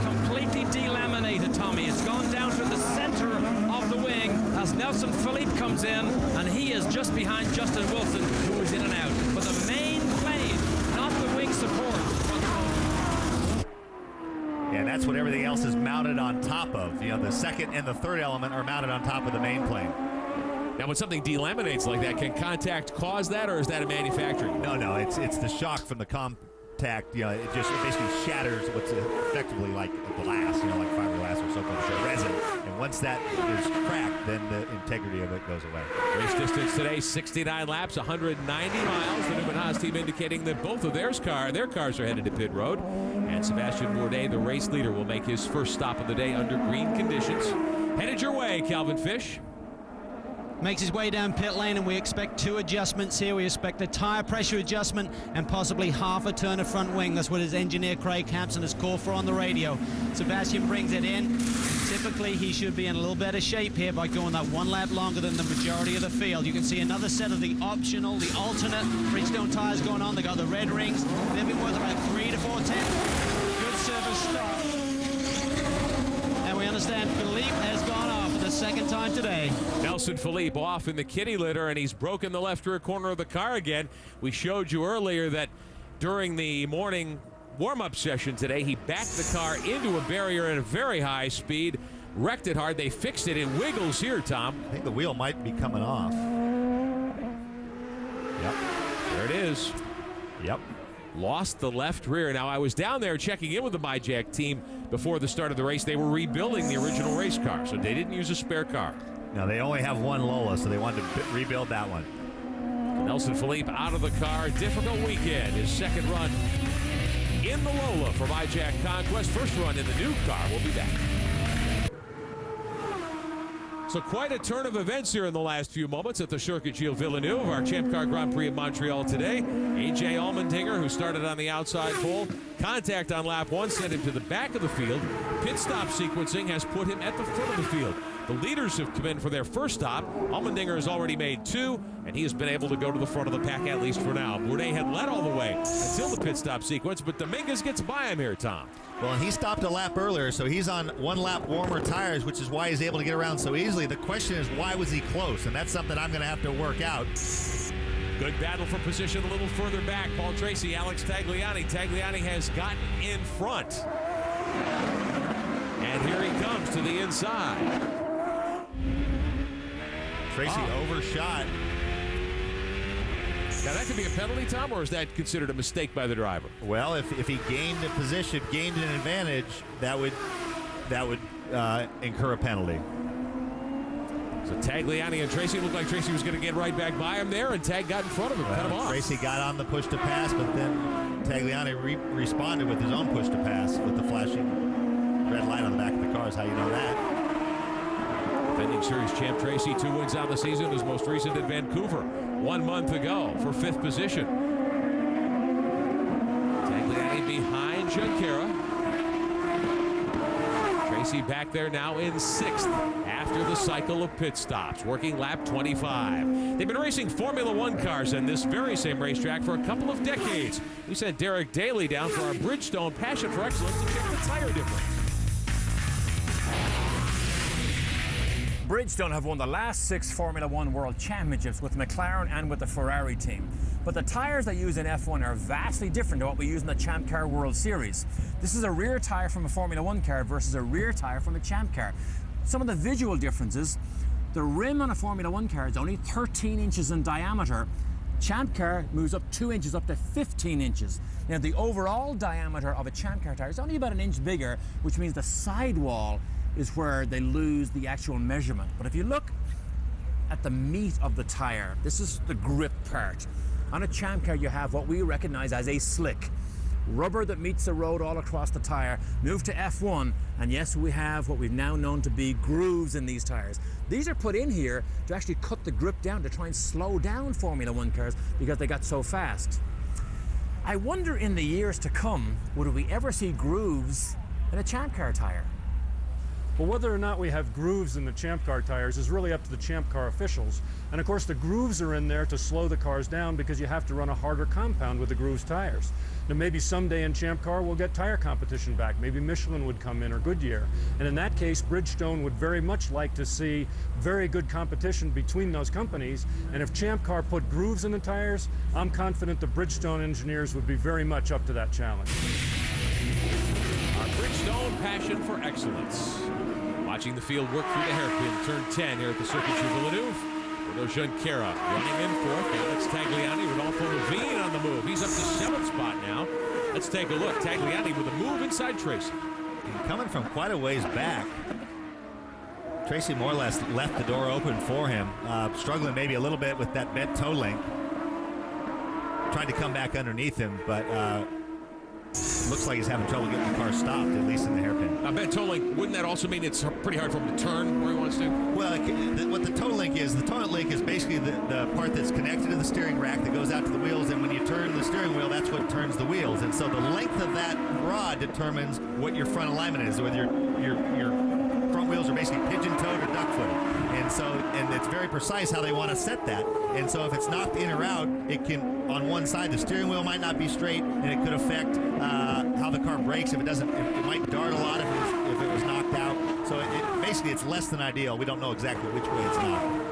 completely delaminated, Tommy. It's gone down to the center of the wing as Nelson Philippe comes in, and he is just behind Justin Wilson, who is in and out. But the main plane, not the wing support. Yeah, that's what everything else is mounted on top of. You know, the second and the third element are mounted on top of the main plane. Now, when something delaminates like that, can contact cause that, or is that a manufacturing? No, it's the shock from the contact. You know, it basically shatters what's effectively like glass, you know, like fiberglass or something, or resin. And once that is cracked, then the integrity of it goes away. Race distance today, 69 laps, 190 miles. The Newman Haas team indicating that both of their cars are headed to pit road. And Sebastian Bourdais, the race leader, will make his first stop of the day under green conditions. Headed your way, Calvin Fish. Makes his way down pit lane, and we expect 2 adjustments here. We expect a tire pressure adjustment and possibly half a turn of front wing. That's what his engineer Craig Hampson has called for on the radio. Sebastian brings it in. Typically, he should be in a little better shape here by going that 1 lap longer than the majority of the field. You can see another set of the optional, the alternate Bridgestone tires going on. They got the red rings. They've been worth about 3 to 4 tenths. Good service stop. And we understand Philippe has gone off for the second time today. Nelson Philippe off in the kitty litter, and he's broken the left rear corner of the car again. We showed you earlier that during the morning warm-up session today, he backed the car into a barrier at a very high speed, wrecked it hard. They fixed it. It wiggles here, Tom. I think the wheel might be coming off. Yep. There it is. Yep. Lost the left rear. Now, I was down there checking in with the MyJack team before the start of the race. They were rebuilding the original race car, so they didn't use a spare car. No, they only have one Lola, so they wanted to rebuild that one. Nelson Philippe out of the car. Difficult weekend. His second run in the Lola for MyJack Conquest. First run in the new car. We'll be back. So quite a turn of events here in the last few moments at the Circuit Gilles Villeneuve, our Champ Car Grand Prix of Montreal today. A.J. Allmendinger, who started on the outside pole, contact on lap 1 sent him to the back of the field. Pit stop sequencing has put him at the front of the field. The leaders have come in for their first stop. Allmendinger has already made 2, and he has been able to go to the front of the pack, at least for now. Bourdais had led all the way until the pit stop sequence, but Dominguez gets by him here, Tom. Well, he stopped a lap earlier, so he's on 1 lap warmer tires, which is why he's able to get around so easily. The question is, why was he close? And that's something I'm going to have to work out. Good battle for position a little further back. Paul Tracy, Alex Tagliani. Tagliani has gotten in front. And here he comes to the inside. Tracy overshot. Now, that could be a penalty, Tom, or is that considered a mistake by the driver? Well, if he gained a position, gained an advantage, that would incur a penalty. So Tagliani and Tracy looked like Tracy was going to get right back by him there, and Tag got in front of him, cut him off. Tracy got on the push to pass, but then Tagliani responded with his own push to pass with the flashing red light on the back of the car. Is how you know that. Defending series champ Tracy, 2 wins on the season, his most recent at Vancouver 1 month ago for 5th position. Tagliani behind Junqueira. Tracy back there now in 6th after the cycle of pit stops, working lap 25. They've been racing Formula One cars in this very same racetrack for a couple of decades. We sent Derek Daly down for our Bridgestone Passion for Excellence to check the tire difference. Bridgestone have won the last 6 Formula One World Championships with McLaren and with the Ferrari team. But the tyres they use in F1 are vastly different to what we use in the Champ Car World Series. This is a rear tyre from a Formula One car versus a rear tyre from a Champ Car. Some of the visual differences: the rim on a Formula One car is only 13 inches in diameter. Champ Car moves up 2 inches up to 15 inches. Now, the overall diameter of a Champ Car tyre is only about an inch bigger, which means the sidewall is where they lose the actual measurement. But if you look at the meat of the tire, this is the grip part. On a Champ Car, you have what we recognize as a slick. Rubber that meets the road all across the tire. Move to F1, and yes, we have what we've now known to be grooves in these tires. These are put in here to actually cut the grip down, to try and slow down Formula One cars because they got so fast. I wonder in the years to come, would we ever see grooves in a Champ Car tire? But whether or not we have grooves in the Champ Car tires is really up to the Champ Car officials. And of course the grooves are in there to slow the cars down because you have to run a harder compound with the grooves tires. Now maybe someday in Champ Car we'll get tire competition back. Maybe Michelin would come in or Goodyear. And in that case, Bridgestone would very much like to see very good competition between those companies. And if Champ Car put grooves in the tires, I'm confident the Bridgestone engineers would be very much up to that challenge. Our Bridgestone passion for excellence. Watching the field work through the hairpin, turn 10 here at the Circuit de Villeneuve. Bruno Junqueira running in fourth. Alex Tagliani, Rodolfo Levine on the move. He's up to 7th spot now. Let's take a look. Tagliani with a move inside Tracy. And coming from quite a ways back, Tracy more or less left the door open for him. Struggling maybe a little bit with that bent toe link. Tried to come back underneath him, but looks like he's having trouble getting the car stopped, at least in the hairpin. Bent toe link, wouldn't that also mean it's pretty hard for him to turn where he wants to? Well, what the toe link is basically the part that's connected to the steering rack that goes out to the wheels, and when you turn the steering wheel, that's what turns the wheels. And so the length of that rod determines what your front alignment is, whether your front wheels are basically pigeon-toed or duck-footed. And it's very precise how they want to set that. And so if it's knocked in or out, it can, on one side, the steering wheel might not be straight, and it could affect how the car brakes. If it doesn't, it might dart a lot if it was knocked out. So basically, it's less than ideal. We don't know exactly which way it's knocked.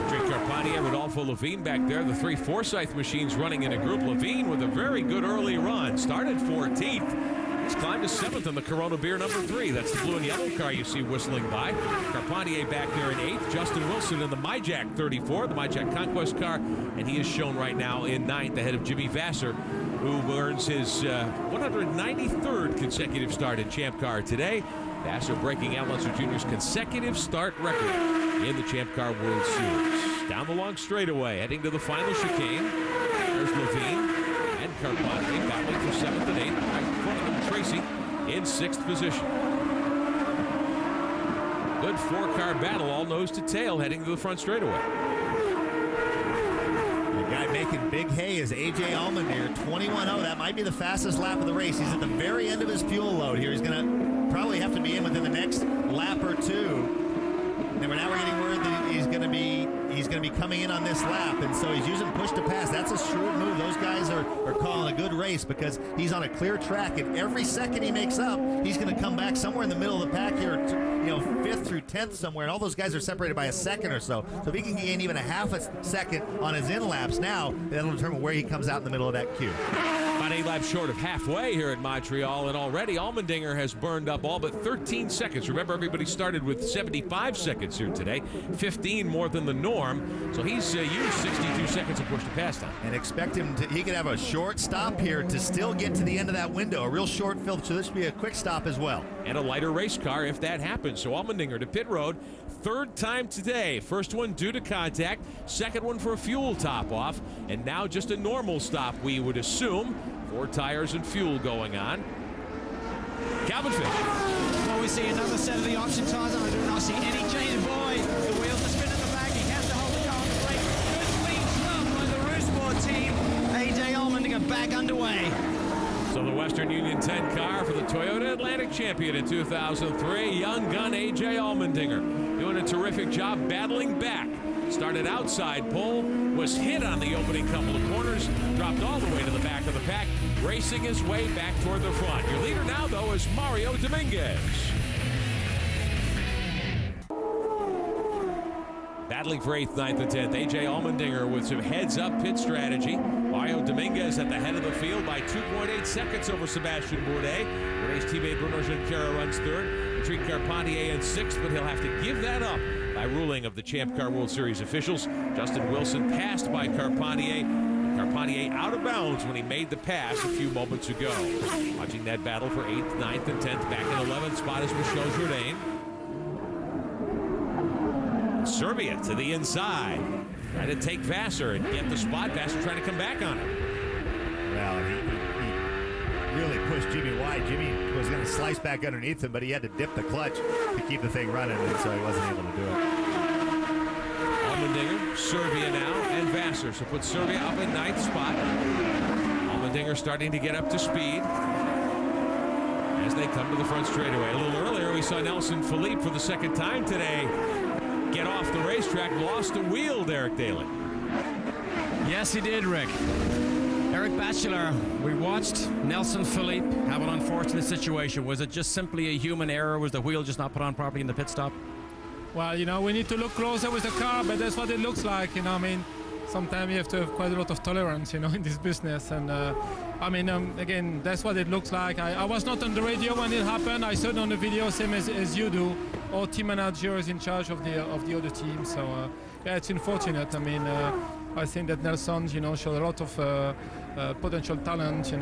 Patrick Carpentier, Rodolfo Levine back there. The 3 Forsyth machines running in a group. Levine with a very good early run. Started 14th. He's climbed to 7th in the Corona Beer number 3. That's the blue and yellow car you see whistling by. Carpentier back there in 8th. Justin Wilson in the MyJack 34, the MyJack Conquest car. And he is shown right now in 9th ahead of Jimmy Vasser, who earns his 193rd consecutive start in Champ Car today. Vasser breaking Al Unser Jr.'s consecutive start record in the Champ Car World Series. Down the long straightaway, heading to the final chicane. There's Levine and Carpentier battling for 7th and 8th. Right in front of them, Tracy in 6th position. Good 4-car battle, all nose to tail, heading to the front straightaway. The guy making big hay is A.J. Allmendinger, 21.0. That might be the fastest lap of the race. He's at the very end of his fuel load here. He's going to probably have to be in within the next lap or two. And now we're getting word that he's going to be coming in on this lap, and so he's using push to pass. That's a shrewd move. Those guys are calling a good race because he's on a clear track, and every second he makes up, he's going to come back somewhere in the middle of the pack here, 5th through 10th somewhere, and all those guys are separated by a second or so. So if he can gain even a half a second on his in laps now, that'll determine where he comes out in the middle of that queue. About 8 laps short of halfway here at Montreal, and already Allmendinger has burned up all but 13 seconds. Remember, everybody started with 75 seconds here today, 15 more than the norm. So he's used 62 seconds of push to pass time. And expect him to, he could have a short stop here to still get to the end of that window, a real short fill, so this should be a quick stop as well. And a lighter race car if that happens. So Allmendinger to pit road, 3rd time today. First one due to contact, 2nd one for a fuel top off, and now just a normal stop, we would assume. 4 tires and fuel going on. Calvin Fish. Well, we see another set of the option tires, and I do not see any change. Boy, the wheels are spinning the back. He has to hold the car on the brake. Good clean job by the Roosevelt team. A.J. Allmendinger back underway. So the Western Union 10 car for the Toyota Atlantic champion in 2003, young gun A.J. Allmendinger, doing a terrific job battling back. Started outside pole, was hit on the opening couple of corners, dropped all the way to the back of the pack, racing his way back toward the front. Your leader now, though, is Mario Dominguez. Battling for 8th, 9th, and 10th. A.J. Allmendinger with some heads-up pit strategy. Mario Dominguez at the head of the field by 2.8 seconds over Sebastian Bourdais. Race teammate Bruno Junqueira runs 3rd. Patrick Carpentier in 6th, but he'll have to give that up by ruling of the Champ Car World Series officials. Justin Wilson passed by Carpentier. Carpentier out of bounds when he made the pass a few moments ago. Watching that battle for 8th, 9th, and 10th. Back in 11th spot is Michel Jourdain. Serbia to the inside. Trying to take Vasser and get the spot. Vasser trying to come back on him. Well, he really pushed Jimmy wide. Jimmy was going to slice back underneath him, but he had to dip the clutch to keep the thing running, and so he wasn't able to do it. Allmendinger, Serbia now, and Vasser. So put Serbia up in 9th spot. Allmendinger starting to get up to speed. as they come to the front straightaway. A little earlier, we saw Nelson Philippe for the second time today get off the racetrack, lost a wheel, Derek Daly. Yes, he did, Rick. Eric Bachelor, we watched Nelson Philippe have an unfortunate situation. Was it just simply a human error? Was the wheel just not put on properly in the pit stop? Well, we need to look closer with the car, but that's what it looks like, I mean, sometimes you have to have quite a lot of tolerance, in this business. And, again, that's what it looks like. I was not on the radio when it happened. I saw it on the video, same as you do. Our team manager is in charge of the other team. So, yeah, it's unfortunate. I mean, I think that Nelson, showed a lot of potential talent, and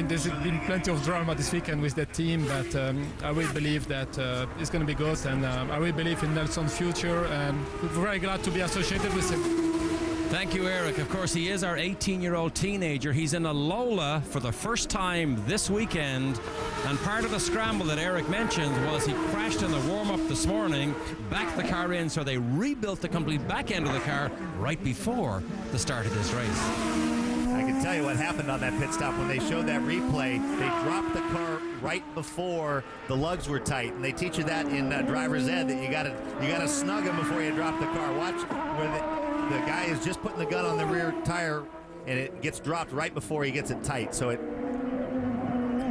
there's been plenty of drama this weekend with that team, but I really believe that it's going to be good, and I really believe in Nelson's future, and we're very glad to be associated with him. Thank you, Eric. Of course, he is our 18-year-old teenager. He's in a Lola for the first time this weekend, and part of the scramble that Eric mentioned was he crashed in the warm-up this morning, backed the car in, so they rebuilt the complete back end of the car right before the start of this race. I can tell you what happened on that pit stop. When they showed that replay, they dropped the car right before the lugs were tight, and they teach you that in driver's ed, that you gotta snug them before you drop the car. Watch where the guy is just putting the gun on the rear tire, and it gets dropped right before he gets it tight. So it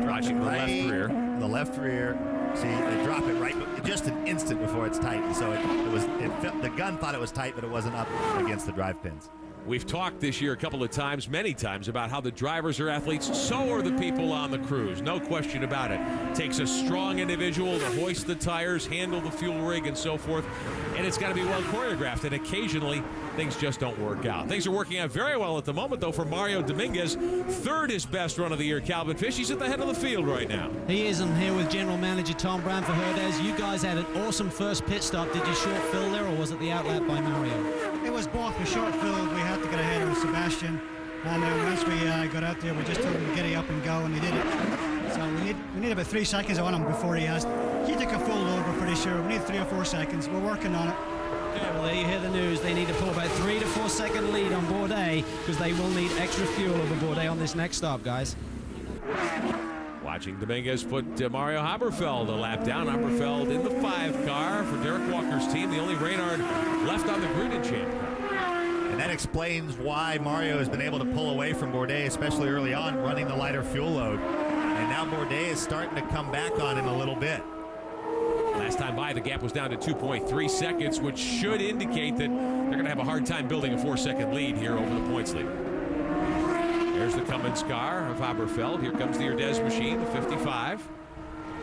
Watching the left rear. The left rear. See, they drop it right just an instant before it's tight. So the gun thought it was tight, but it wasn't up against the drive pins. We've talked this year a couple of times, many times, about how the drivers are athletes. So are the people on the crews. No question about it. Takes a strong individual to hoist the tires, handle the fuel rig, and so forth. And it's got to be well choreographed. And occasionally, things just don't work out. Things are working out very well at the moment, though, for Mario Dominguez. Third his best run of the year, Calvin Fish. He's at the head of the field right now. He is, and here with General Manager Tom Brown for Herdez. You guys had an awesome first pit stop. Did you short fill there, or was it the outlet by Mario? It was both. We short filled. We had to get ahead of Sebastian, and once we got out there, we just told him to get up and go, and he did it. So we need about 3 seconds on him before he took a full load. We're pretty sure we need 3 or 4 seconds. We're working on it. Yeah, well, there you hear the news. They need to pull about 3 to 4 second lead on Bourdais, because they will need extra fuel over Bourdais on this next stop, guys. Watching Dominguez put Mario Haberfeld a lap down. Haberfeld in the 5 car for Derek Walker's team, the only Reynard left on the grid in champ. And that explains why Mario has been able to pull away from Bourdais, especially early on, running the lighter fuel load. And now Bourdais is starting to come back on him a little bit. Last time by, the gap was down to 2.3 seconds, which should indicate that they're going to have a hard time building a 4-second lead here over the points lead. There's the Cummins car of Haberfeld. Here comes the Herdez machine, the 55.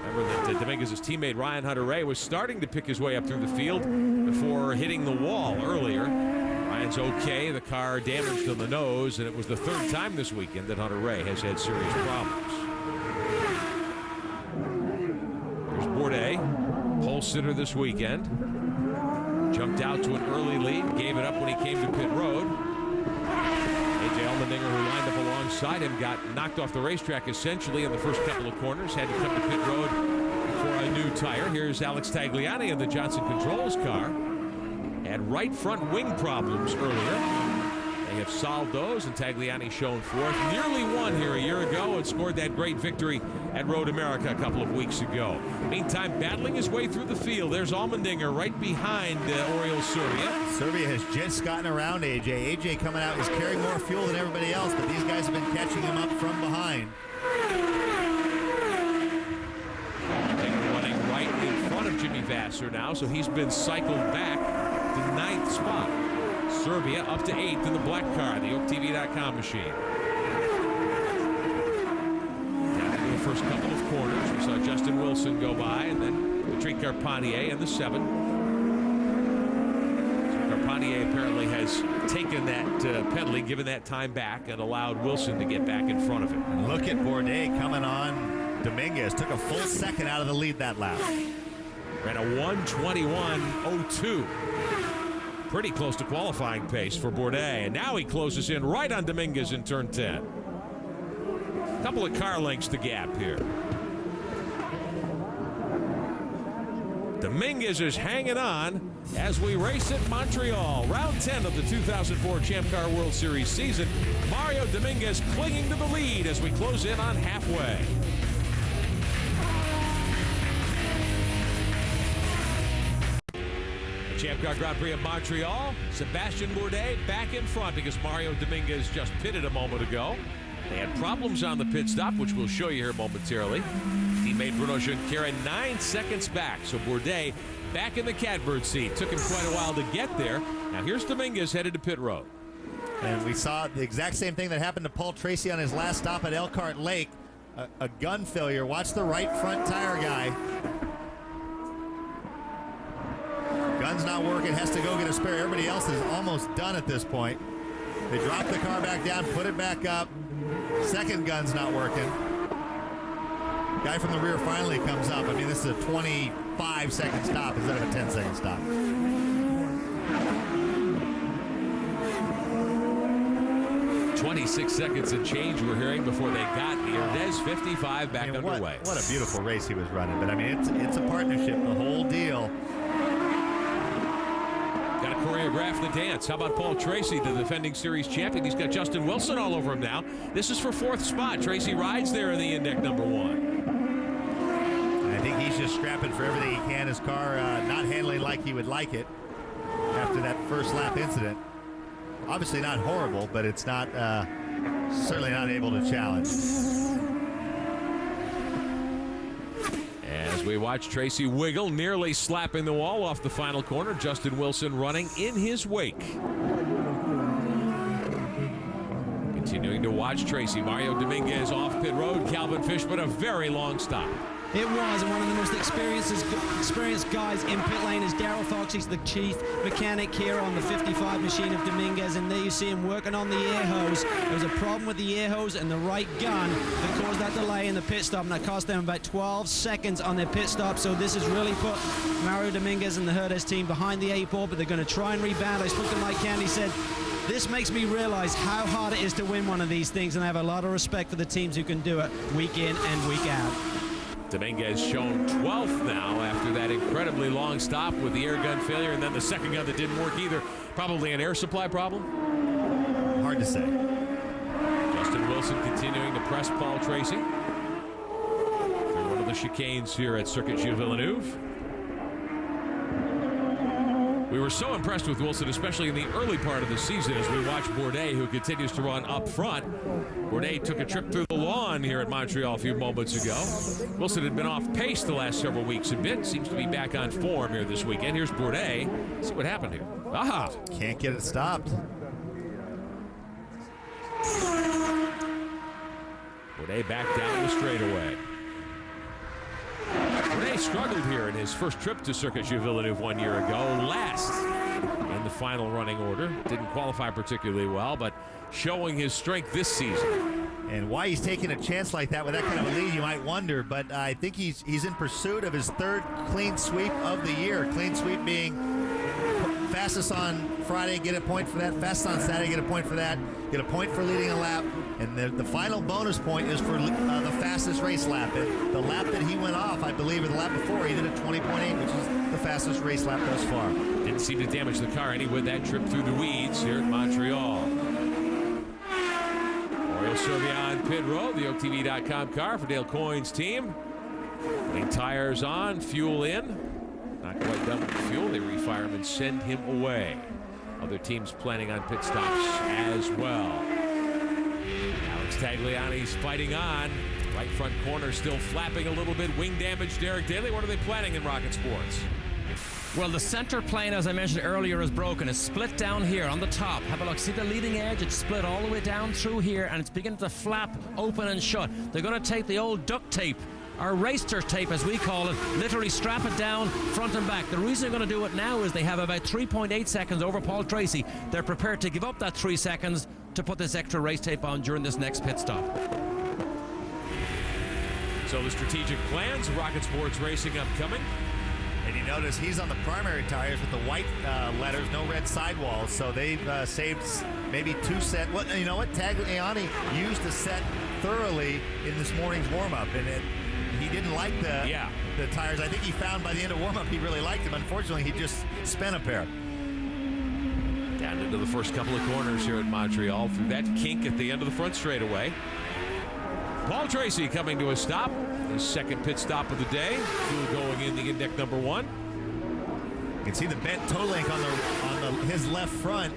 Remember that Dominguez's teammate Ryan Hunter-Reay was starting to pick his way up through the field before hitting the wall earlier. Ryan's okay. The car damaged on the nose, and it was the 3rd time this weekend that Hunter-Reay has had serious problems. There's Bourdais, pole sitter this weekend. Jumped out to an early lead, gave it up when he came to pit road. A.J. Allmendinger, who lined up alongside him, got knocked off the racetrack essentially in the first couple of corners, had to come to pit road for a new tire. Here's Alex Tagliani in the Johnson Controls car. Had right front wing problems earlier. They have solved those, and Tagliani shown forth. Nearly won here a year ago and scored that great victory at Road America a couple of weeks ago. Meantime, battling his way through the field, there's Allmendinger right behind Oriol Servia. Servia has just gotten around AJ. AJ coming out is carrying more fuel than everybody else, but these guys have been catching him up from behind. Allmendinger running right in front of Jimmy Vasser now, so he's been cycled back to 9th spot. Servia up to 8th in the black car, the OakTV.com machine. Down into the first couple of corners, we saw Justin Wilson go by, and then Patrick Carpentier in the 7. So Carpentier apparently has taken that penalty, given that time back, and allowed Wilson to get back in front of him. And look at Bourdais coming on Dominguez. Took a full second out of the lead that lap. Ran a 1:21.02. Pretty close to qualifying pace for Bourdais, and now he closes in right on Dominguez in turn 10. A couple of car lengths to gap here. Dominguez is hanging on as we race at Montreal. Round 10 of the 2004 Champ Car World Series season. Mario Dominguez clinging to the lead as we close in on halfway. Champ Car Grand Prix of Montreal. Sebastian Bourdais back in front because Mario Dominguez just pitted a moment ago. They had problems on the pit stop, which we'll show you here momentarily. Teammate Bruno Junqueira 9 seconds back. So Bourdais back in the catbird seat. Took him quite a while to get there. Now here's Dominguez headed to pit road. And we saw the exact same thing that happened to Paul Tracy on his last stop at Elkhart Lake. A gun failure. Watch the right front tire guy. Gun's not working, has to go get a spare. Everybody else is almost done at this point. They drop the car back down, put it back up. Second gun's not working. Guy from the rear finally comes up. I mean, this is a 25-second stop instead of a 10-second stop. "26 seconds and change we're hearing before they got here. Des 55 back underway. What a beautiful race he was running. But I mean, it's a partnership, the whole deal. Got to choreograph the dance. How about Paul Tracy, the defending series champion? He's got Justin Wilson all over him now. This is for 4th spot. Tracy rides there in the index number 1. I think he's just scrapping for everything he can. His car not handling like he would like it after that first lap incident. Obviously not horrible, but it's not certainly not able to challenge. As we watch Tracy wiggle, nearly slapping the wall off the final corner. Justin Wilson running in his wake. Continuing to watch Tracy. Mario Dominguez off pit road. Calvin Fishman, a very long stop. It was, and one of the most experienced guys in pit lane is Darrell Fox. He's the chief mechanic here on the 55 machine of Dominguez, and there you see him working on the air hose. There was a problem with the air hose and the right gun that caused that delay in the pit stop, and that cost them about 12 seconds on their pit stop. So this has really put Mario Dominguez and the Herdez team behind the 8 ball, but they're going to try and rebound. I spoke to Mike Candy, said, this makes me realize how hard it is to win one of these things, and I have a lot of respect for the teams who can do it week in and week out. Dominguez shown 12th now after that incredibly long stop with the air gun failure, and then the second gun that didn't work either. Probably an air supply problem? Hard to say. Justin Wilson continuing to press Paul Tracy through one of the chicanes here at Circuit Gilles Villeneuve. We were so impressed with Wilson, especially in the early part of the season, as we watch Bourdais, who continues to run up front. Bourdais took a trip through the lawn here at Montreal a few moments ago. Wilson had been off pace the last several weeks a bit. Seems to be back on form here this weekend. Here's Bourdais. Let's see what happened here. Aha! Can't get it stopped. Bourdais back down the straightaway. Bourdais struggled here in his first trip to Circuit Gilles Villeneuve 1 year ago. Last in the final running order. Didn't qualify particularly well, but showing his strength this season. And why he's taking a chance like that with that kind of a lead, you might wonder. But I think he's in pursuit of his 3rd clean sweep of the year. Clean sweep being fastest on Friday, get a point for that. Fastest on Saturday, get a point for that. Get a point for leading a lap. And the final bonus point is for the fastest race lap. The lap that he went off, I believe, or the lap before, he did a 20.8, which is the fastest race lap thus far. Didn't seem to damage the car any with that trip through the weeds here at Montreal. Oriol Servien pit road, the OTV.com car for Dale Coyne's team. Putting tires on, fuel in. Not quite done with the fuel. They refire him and send him away. Other teams planning on pit stops as well. Alex Tagliani's fighting on. Right front corner still flapping a little bit. Wing damage, Derek Daly. What are they planning in Rocket Sports? Well, the center plane, as I mentioned earlier, is broken. It's split down here on the top. Have a look. See the leading edge? It's split all the way down through here, and it's beginning to flap open and shut. They're going to take the old duct tape, or racer tape as we call it, literally strap it down front and back. The reason they're going to do it now is they have about 3.8 seconds over Paul Tracy. They're prepared to give up that 3 seconds to put this extra race tape on during this next pit stop. So the strategic plans, Rocket Sports Racing upcoming. And you notice he's on the primary tires with the white letters, no red sidewalls. So they've saved maybe 2 sets. Well, you know what? Tagliani used the set thoroughly in this morning's warm-up, and he didn't like the tires. I think he found by the end of warm-up he really liked them. Unfortunately, he just spent a pair. Down into the first couple of corners here at Montreal through that kink at the end of the front straightaway. Paul Tracy coming to a stop. His second pit stop of the day. Fuel going in the index number 1. You can see the bent toe link on his left front,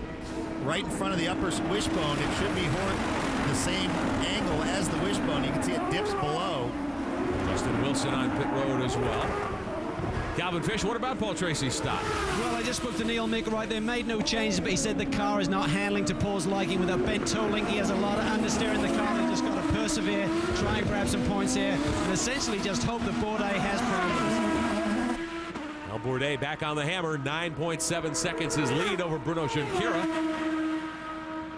right in front of the upper wishbone. It should be the same angle as the wishbone. You can see it dips below. Justin Wilson on pit road as well. Calvin Fish, what about Paul Tracy's stop? Well, I just spoke to Neil Mick right there, made no changes, but he said the car is not handling to Paul's liking with that bent toe link. He has a lot of understeer in the car. They just got to persevere, try and grab some points here, and essentially just hope that Bourdais has problems. Well, Bourdais back on the hammer, 9.7 seconds his lead over Bruno Junqueira.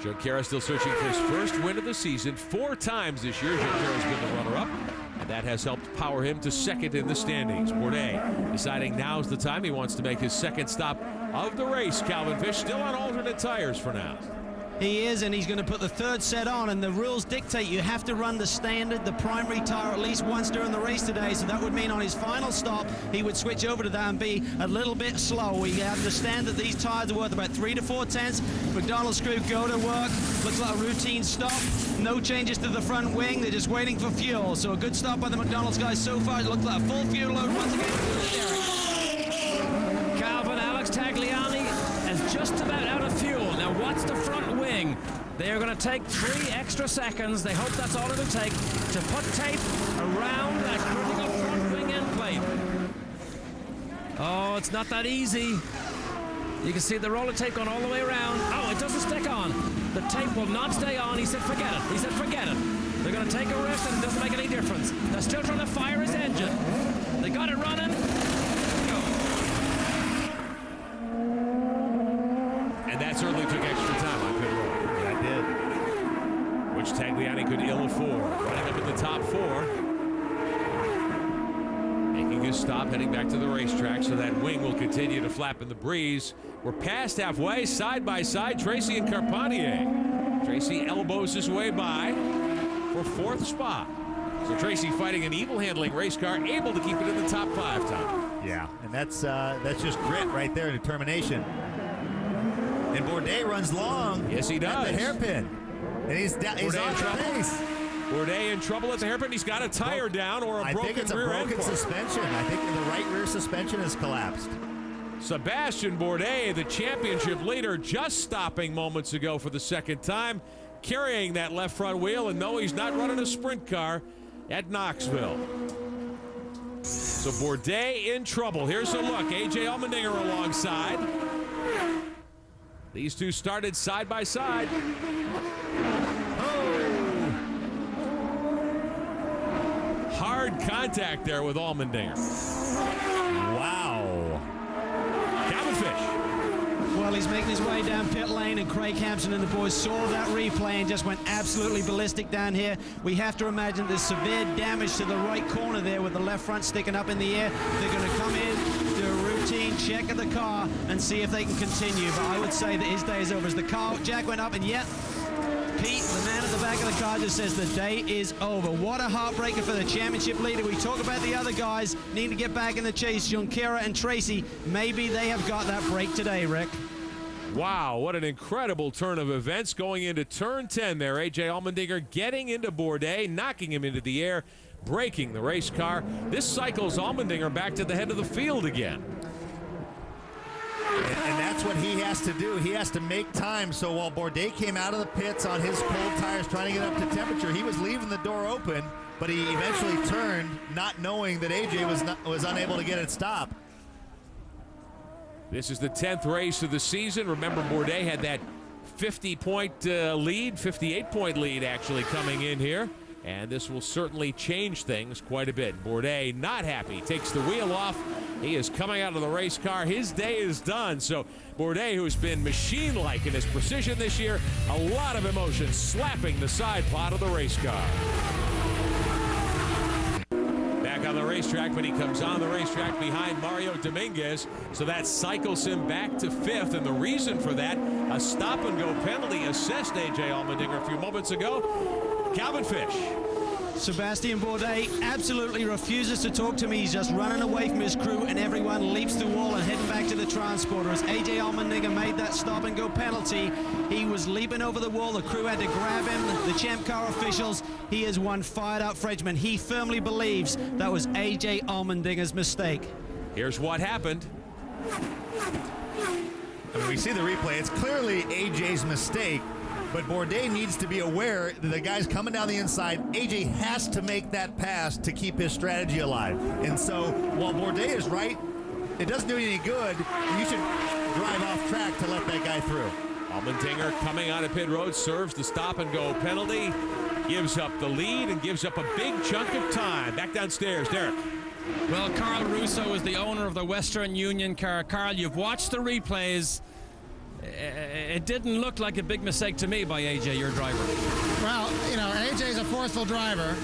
Junqueira still searching for his first win of the season. 4 times this year, Junqueira's been the runner-up. And that has helped power him to second in the standings. Bourdais deciding now's the time he wants to make his second stop of the race. Calvin Fish still on alternate tires for now. He is, and he's going to put the third set on, and the rules dictate you have to run the standard, the primary tire, at least once during the race today, so that would mean on his final stop, he would switch over to that and be a little bit slow. We understand that these tires are worth about 3 to 4 tenths. McDonald's crew go to work. Looks like a routine stop. No changes to the front wing. They're just waiting for fuel. So a good stop by the McDonald's guys so far. It looks like a full fuel load once again. Calvin Alex Tagliani is just about out of fuel. Now what's the front wing? They are going to take 3 extra seconds. They hope that's all it'll take to put tape around that critical front wing end plate. Oh, it's not that easy. You can see the roller tape going all the way around. Oh, it doesn't stick on. The tape will not stay on. He said, forget it. He said, forget it. They're going to take a risk, and it doesn't make any difference. They're still trying to fire his engine. They got it running. Go. And that certainly took extra time on pit road. Yeah, it did. Which Tagliani could ill afford. Running up in the top 4. Making his stop, heading back to the racetrack, so that wing will continue to flap in the breeze. We're past halfway, side by side, Tracy and Carpentier. Tracy elbows his way by for 4th spot. So Tracy fighting an evil handling race car, able to keep it in the top 5 time. Yeah, and that's just grit right there, determination. And Bourdais runs long. Yes, he does. At the hairpin. And he's on the pace. Bourdais in trouble at the hairpin. He's got a tire down or a broken rear end. I think it's a broken suspension. I think the right rear suspension has collapsed. Sebastian Bourdais, the championship leader, just stopping moments ago for the 2nd time, carrying that left front wheel, and no, he's not running a sprint car at Knoxville. So Bourdais in trouble. Here's a look. A.J. Allmendinger alongside. These two started side by side. Hard contact there with Allmendinger. Wow. Calvin Fish. Well, he's making his way down pit lane, and Craig Hampson and the boys saw that replay and just went absolutely ballistic down here. We have to imagine there's severe damage to the right corner there with the left front sticking up in the air. They're going to come in, do a routine check of the car and see if they can continue. But I would say that his day is over. As the car jack went up, and yet Pete, the man at the back of the car, just says the day is over. What a heartbreaker for the championship leader. We talk about the other guys needing to get back in the chase. Junqueira and Tracy, maybe they have got that break today, Rick. Wow, what an incredible turn of events going into turn 10 there. A.J. Allmendinger getting into Bourdais, knocking him into the air, breaking the race car. This cycles Allmendinger back to the head of the field again. And that's what he has to do. He has to make time. So while Bourdais came out of the pits on his cold tires trying to get up to temperature, he was leaving the door open, but he eventually turned, not knowing that AJ was unable to get it stopped. This is the 10th race of the season. Remember, Bourdais had that 50-point lead, 58-point lead actually coming in here. And this will certainly change things quite a bit. Bourdais not happy, takes the wheel off. He is coming out of the race car. His day is done. So Bourdais, who's been machine-like in his precision this year, a lot of emotion slapping the side pod of the race car. Back on the racetrack, but he comes on the racetrack behind Mario Dominguez. So that cycles him back to 5th. And the reason for that, a stop-and-go penalty assessed A.J. Allmendinger a few moments ago. Calvin Fish. Sebastian Bourdais absolutely refuses to talk to me. He's just running away from his crew, and everyone leaps the wall and heading back to the transporter. As A.J. Allmendinger made that stop-and-go penalty, he was leaping over the wall. The crew had to grab him. The Champ Car officials, he is one fired-up Frenchman. He firmly believes that was A.J. Allmendinger's mistake. Here's what happened. I mean, we see the replay. It's clearly AJ's mistake, but Bourdais needs to be aware that the guy's coming down the inside. AJ has to make that pass to keep his strategy alive. And so while Bourdais is right, it doesn't do you any good. You should drive off track to let that guy through. Allmendinger coming out of pit road, serves the stop-and-go penalty, gives up the lead and gives up a big chunk of time. Back downstairs, Derek. Well, Carl Russo is the owner of the Western Union car. Carl, you've watched the replays. It didn't look like a big mistake to me by AJ, your driver. Well, you know, AJ's a forceful driver.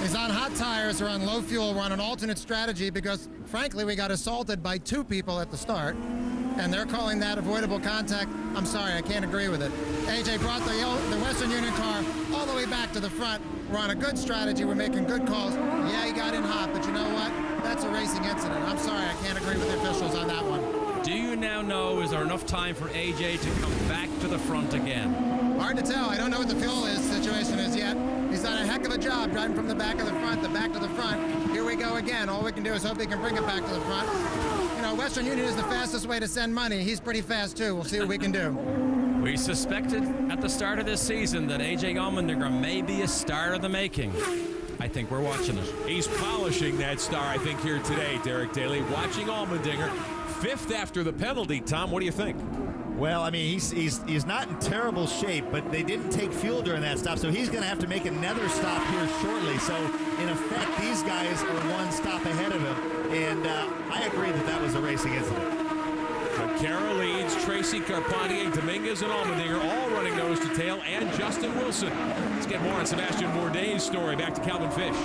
He's on hot tires, or on low fuel. We're on an alternate strategy because, frankly, we got assaulted by 2 people at the start, and they're calling that avoidable contact. I'm sorry, I can't agree with it. AJ brought the Western Union car all the way back to the front. We're on a good strategy. We're making good calls. Yeah, he got in hot, but you know what? That's a racing incident. I'm sorry, I can't agree with the officials on that one. Do you now know, is there enough time for AJ to come back to the front again? Hard to tell. I don't know what the fuel situation is yet. He's done a heck of a job driving from the back of the front, the back to the front. Here we go again. All we can do is hope he can bring it back to the front. You know, Western Union is the fastest way to send money. He's pretty fast, too. We'll see what we can do. We suspected at the start of this season that AJ Allmendinger may be a star of the making. I think we're watching it. He's polishing that star, I think, here today, Derek Daly. Watching Allmendinger. 5th after the penalty. Tom, what do you think? Well, I mean, he's not in terrible shape, but they didn't take fuel during that stop, so he's going to have to make another stop here shortly. So, in effect, these guys are one stop ahead of him, and I agree that was a racing incident. Kara leads, Tracy, Carpentier, Dominguez, and Allmendinger all running nose to tail, and Justin Wilson. Let's get more on Sebastian Bourdais' story. Back to Calvin Fish.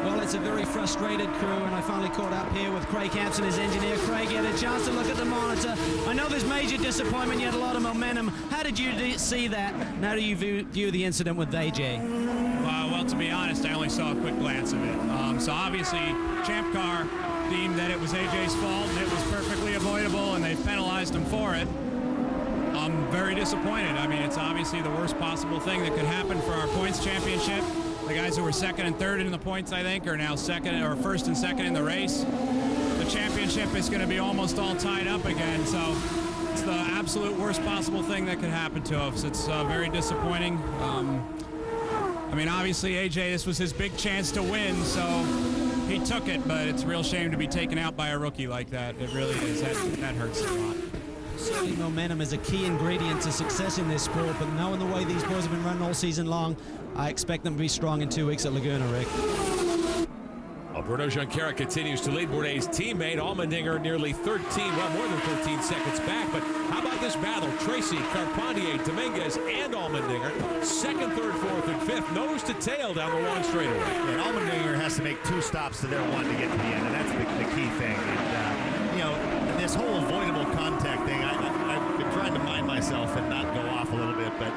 Well, it's a very frustrated crew, and I finally caught up here with Craig Hampson, his engineer. Craig, you had a chance to look at the monitor. I know there's major disappointment. You had a lot of momentum. How did you see that? And how do you view the incident with AJ? Well, to be honest, I only saw a quick glance of it. So obviously, Champ Car deemed that it was AJ's fault, and it was perfectly avoidable, and they penalized him for it. I'm very disappointed. I mean, it's obviously the worst possible thing that could happen for our points championship. The guys who were 2nd and 3rd in the points, I think, are now 1st and 2nd in the race. The championship is going to be almost all tied up again, so it's the absolute worst possible thing that could happen to us. It's very disappointing. I mean, obviously, AJ, this was his big chance to win, so he took it, but it's a real shame to be taken out by a rookie like that. It really is. That hurts a lot. Certainly momentum is a key ingredient to success in this sport, but knowing the way these boys have been running all season long, I expect them to be strong in 2 weeks at Laguna, Rick. Well, Bruno Junqueira continues to lead. Bourdais' teammate Allmendinger nearly 13, well, more than 13 seconds back. But how about this battle? Tracy, Carpentier, Dominguez, and Allmendinger, 2nd, 3rd, 4th, and 5th, nose to tail down the long straightaway. And Allmendinger has to make 2 stops to their 1 to get to the end, and that's the key thing. And, you know, this whole avoidable contact thing, I've been trying to mind myself and not go off a little bit, but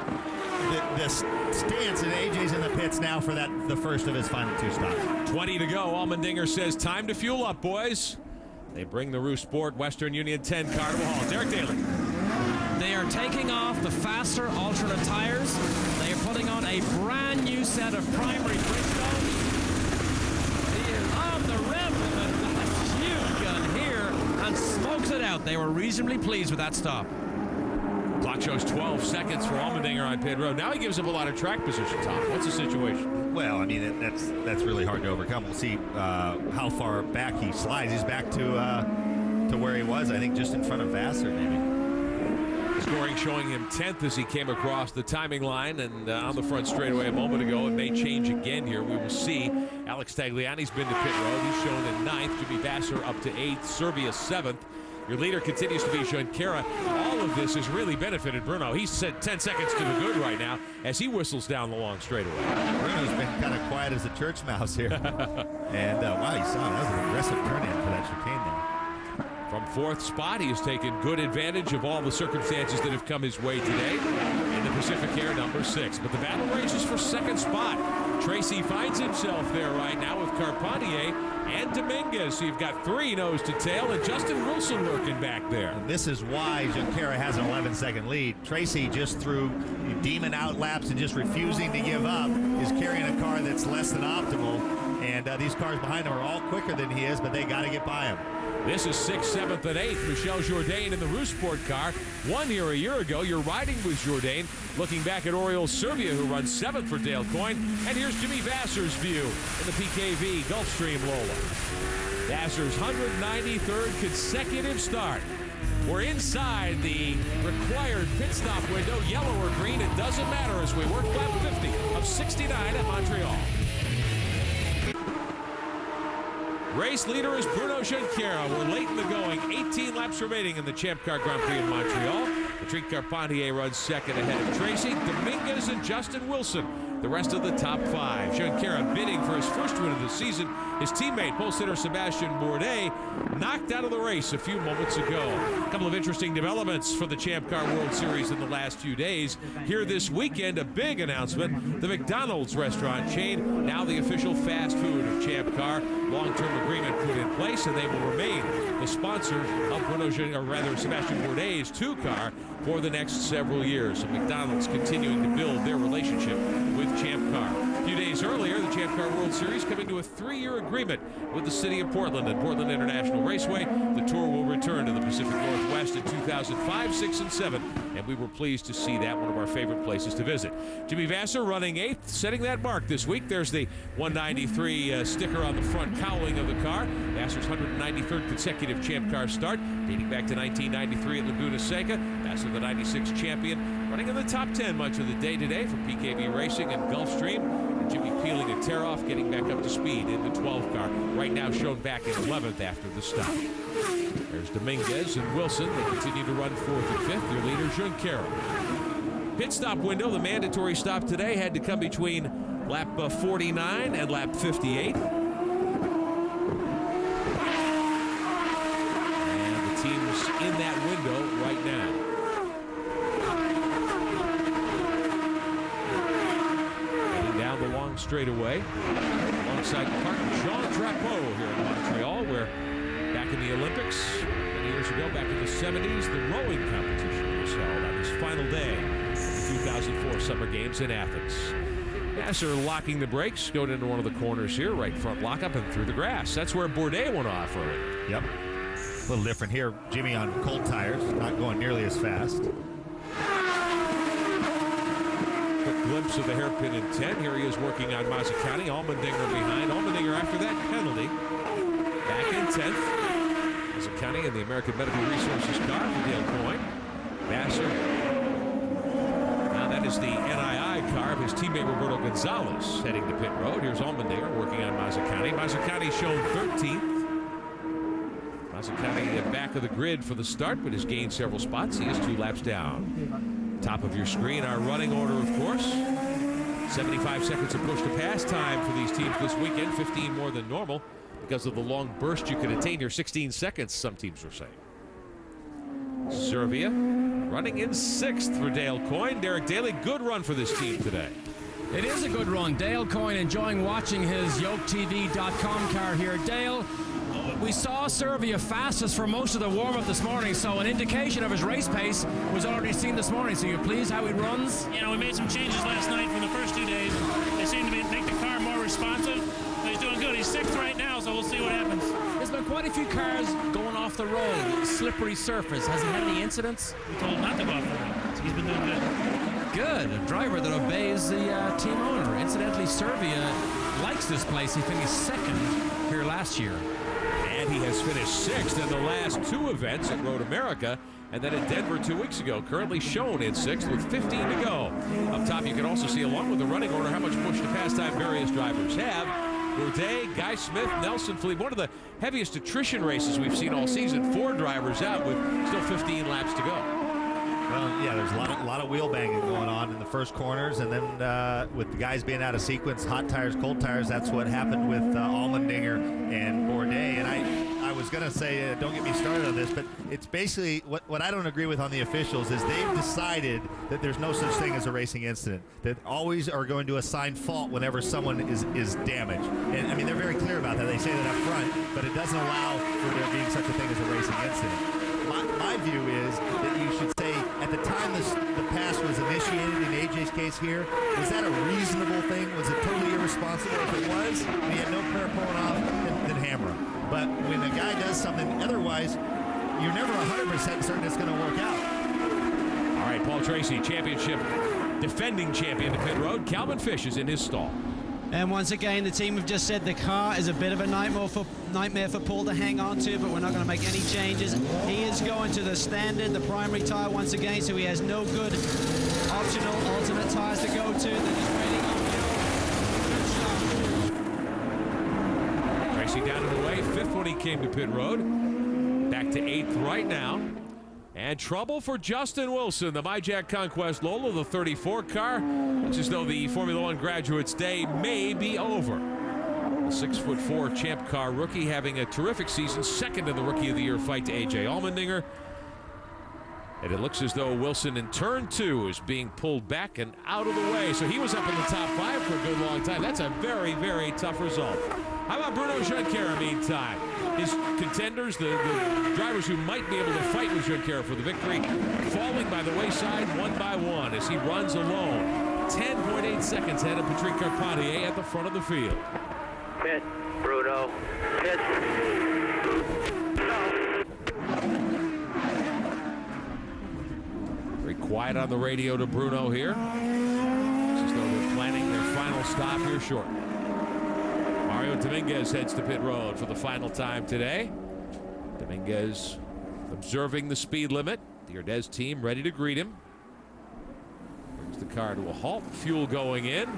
this stance, and AJ's in the pits now for the first of his final 2 stops. 20 to go. Allmendinger says, time to fuel up, boys. They bring the Roost Sport Western Union 10 car to a halt. Derek Daly. They are taking off the faster alternate tires. They are putting on a brand new set of primary Bridgestone. He is on the rim with a huge gun here and smokes it out. They were reasonably pleased with that stop. Clock shows 12 seconds for Allmendinger on pit road. Now he gives up a lot of track position, Tom. What's the situation? Well, I mean, that's really hard to overcome. We'll see how far back he slides. He's back to where he was, I think, just in front of Vassar, maybe. Scoring showing him 10th as he came across the timing line and on the front straightaway a moment ago. It may change again here. We will see. Alex Tagliani's been to pit road. He's shown in 9th. Jimmy Vassar up to 8th. Serbia 7th. Your leader continues to be Junqueira. All of this has really benefited Bruno. He's set 10 seconds to the good right now as he whistles down the long straightaway. Bruno's been kind of quiet as a church mouse here. And, wow, you saw that was an aggressive turn-in for that chicane there. From 4th spot, he has taken good advantage of all the circumstances that have come his way today in the Pacific Air number 6. But the battle rages for 2nd spot. Tracy finds himself there right now with Carpentier and Dominguez. So you've got 3 nose to tail and Justin Wilson lurking back there. And this is why Junqueira has an 11-second lead. Tracy, just through demon out laps and just refusing to give up, is carrying a car that's less than optimal. And these cars behind him are all quicker than he is, but they got to get by him. This is 6th, 7th, and 8th. Michel Jourdain in the Rousport car. Won here a year ago. You're riding with Jourdain. Looking back at Oriol Servia, who runs 7th for Dale Coyne. And here's Jimmy Vasser's view in the PKV Gulfstream Lola. Vasser's 193rd consecutive start. We're inside the required pit stop window, yellow or green. It doesn't matter as we work lap 50 of 69 at Montreal. Race leader is Bruno Junqueira. We're late in the going. 18 laps remaining in the Champ Car Grand Prix in Montreal. Patrick Carpentier runs second ahead of Tracy, Dominguez, and Justin Wilson. The rest of the top 5. Junqueira bidding for his first win of the season. His teammate, pole sitter Sebastien Bourdais, knocked out of the race a few moments ago. A couple of interesting developments for the Champ Car World Series in the last few days. Here this weekend, a big announcement. The McDonald's restaurant chain, now the official fast food of Champ Car. Long-term agreement put in place, and they will remain the sponsor of Sebastien Bourdais' 2 car for the next several years. So McDonald's continuing to build their relationship with Champ Car. A few days earlier, the Champ Car World Series coming to a 3-year agreement with the city of Portland and Portland International Raceway. The tour will return to the Pacific Northwest in 2005, 6, and 7, and we were pleased to see that, one of our favorite places to visit. Jimmy Vasser running 8th, setting that mark this week. There's the 193 sticker on the front cowling of the car. Vasser's 193rd consecutive Champ Car start, dating back to 1993 at Laguna Seca. Vasser, the 96 champion, running in the top 10 much of the day today for PKV Racing and Gulfstream. And Jimmy peeling a tear off, getting back up to speed in the 12 car. Right now shown back in 11th after the stop. There's Dominguez and Wilson. They continue to run 4th and 5th. Their leader, Junqueira. Pit stop window, the mandatory stop today had to come between lap 49 and lap 58. And the team's in that window right now. Heading down the long straightaway alongside partner Jean Drapeau here in Montreal, where back in the Olympics many years ago, back in the 70s, the rowing competition was held on this final day of the 2004 Summer Games in Athens. Vasser locking the brakes, going into one of the corners here, right front lockup and through the grass. That's where Bourdais went off earlier. Yep. A little different here. Jimmy on cold tires, not going nearly as fast. Quick glimpse of the hairpin in 10. Here he is working on Mazzacani. Allmendinger behind. Allmendinger after that penalty. Back in 10th. Mazzacani in the American Medical Resources car for Dale Coyne. Vasser. Now that is the NII car of his teammate Roberto Gonzalez heading to pit road. Here's Allmendinger working on Mazzacani. Mazzacani shown 13th. Mazzacani at back of the grid for the start, but has gained several spots. He is 2 laps down. Top of your screen, our running order, of course. 75 seconds of push to pass time for these teams this weekend. 15 more than normal because of the long burst you could attain here. 16 seconds, some teams are saying. Servia running in 6th for Dale Coyne. Derek Daly, good run for this team today. It is a good run. Dale Coyne enjoying watching his YokeTV.com car here. Dale, we saw Servia fastest for most of the warm-up this morning, so an indication of his race pace was already seen this morning. So you're pleased how he runs? You know, we made some changes last night from the first 2 days. They seem to make the car more responsive. So he's doing good. He's 6th right now, so we'll see what happens. There's been quite a few cars going off the road, slippery surface. Has he had any incidents? We told him not to go off the road. So he's been doing good. Good. A driver that obeys the team owner. Incidentally, Servia likes this place. He finished 2nd here last year. And he has finished 6th in the last 2 events at Road America and then at Denver 2 weeks ago. Currently shown in 6th with 15 to go. Up top, you can also see, along with the running order, how much push to pass time various drivers have. Bourdais, Guy Smith, Nelson Philippe, one of the heaviest attrition races we've seen all season. 4 drivers out with still 15 laps to go. Well, yeah, there's a lot of wheel banging going on in the first corners, and then with the guys being out of sequence, hot tires, cold tires, that's what happened with Allmendinger and Bourdais. And I was going to say, don't get me started on this, but it's basically what I don't agree with on the officials is they've decided that there's no such thing as a racing incident, that always are going to assign fault whenever someone is damaged. And I mean, they're very clear about that. They say that up front, but it doesn't allow for there being such a thing as a racing incident. My view is that you should say at at the time the pass was initiated in AJ's case here, was that a reasonable thing? Was it totally irresponsible? If it was, he had no prayer pulling off, then hammer him. But when a guy does something otherwise, you're never 100% certain it's going to work out. All right, Paul Tracy, championship defending champion to pit road. Calvin Fish is in his stall. And once again, the team have just said the car is a bit of a nightmare for Paul to hang on to, but we're not going to make any changes. He is going to the standard, the primary tire once again, so he has no good optional alternate tires to go to. They're just waiting on Tracy down and away, fifth when he came to pit road. Back to eighth right now. And trouble for Justin Wilson, the MyJack Conquest Lola, the 34 car. Looks as though the Formula One graduates' day may be over. The 6'4" champ car rookie having a terrific season, second in the Rookie of the Year fight to A.J. Allmendinger. And it looks as though Wilson in turn 2 is being pulled back and out of the way. So he was up in the top 5 for a good long time. That's a very, very tough result. How about Bruno Junqueira meantime? His contenders, the drivers who might be able to fight with Junqueira for the victory, falling by the wayside one by one as he runs alone. 10.8 seconds ahead of Patrick Carpentier at the front of the field. Pit, Bruno. Pit. Very quiet on the radio to Bruno here. It's as though they're planning their final stop here shortly. Mario Dominguez heads to pit road for the final time today. Dominguez observing the speed limit. The Ordez team ready to greet him. Brings the car to a halt. Fuel going in.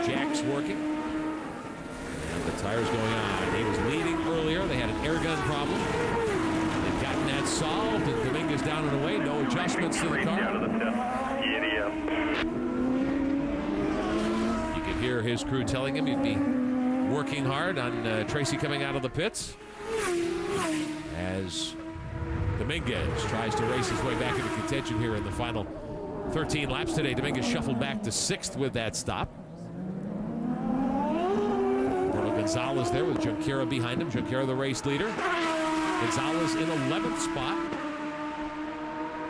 Jacks working. And the tires going on. He was leading earlier. They had an air gun problem. They've gotten that solved. And Dominguez down and away. No adjustments to the car. You can hear his crew telling him he'd be working hard on Tracy coming out of the pits as Dominguez tries to race his way back into contention here in the final 13 laps today. Dominguez shuffled back to 6th with that stop. Bruno Gonzalez there with Junqueira behind him. Junqueira the race leader. Gonzalez in 11th spot.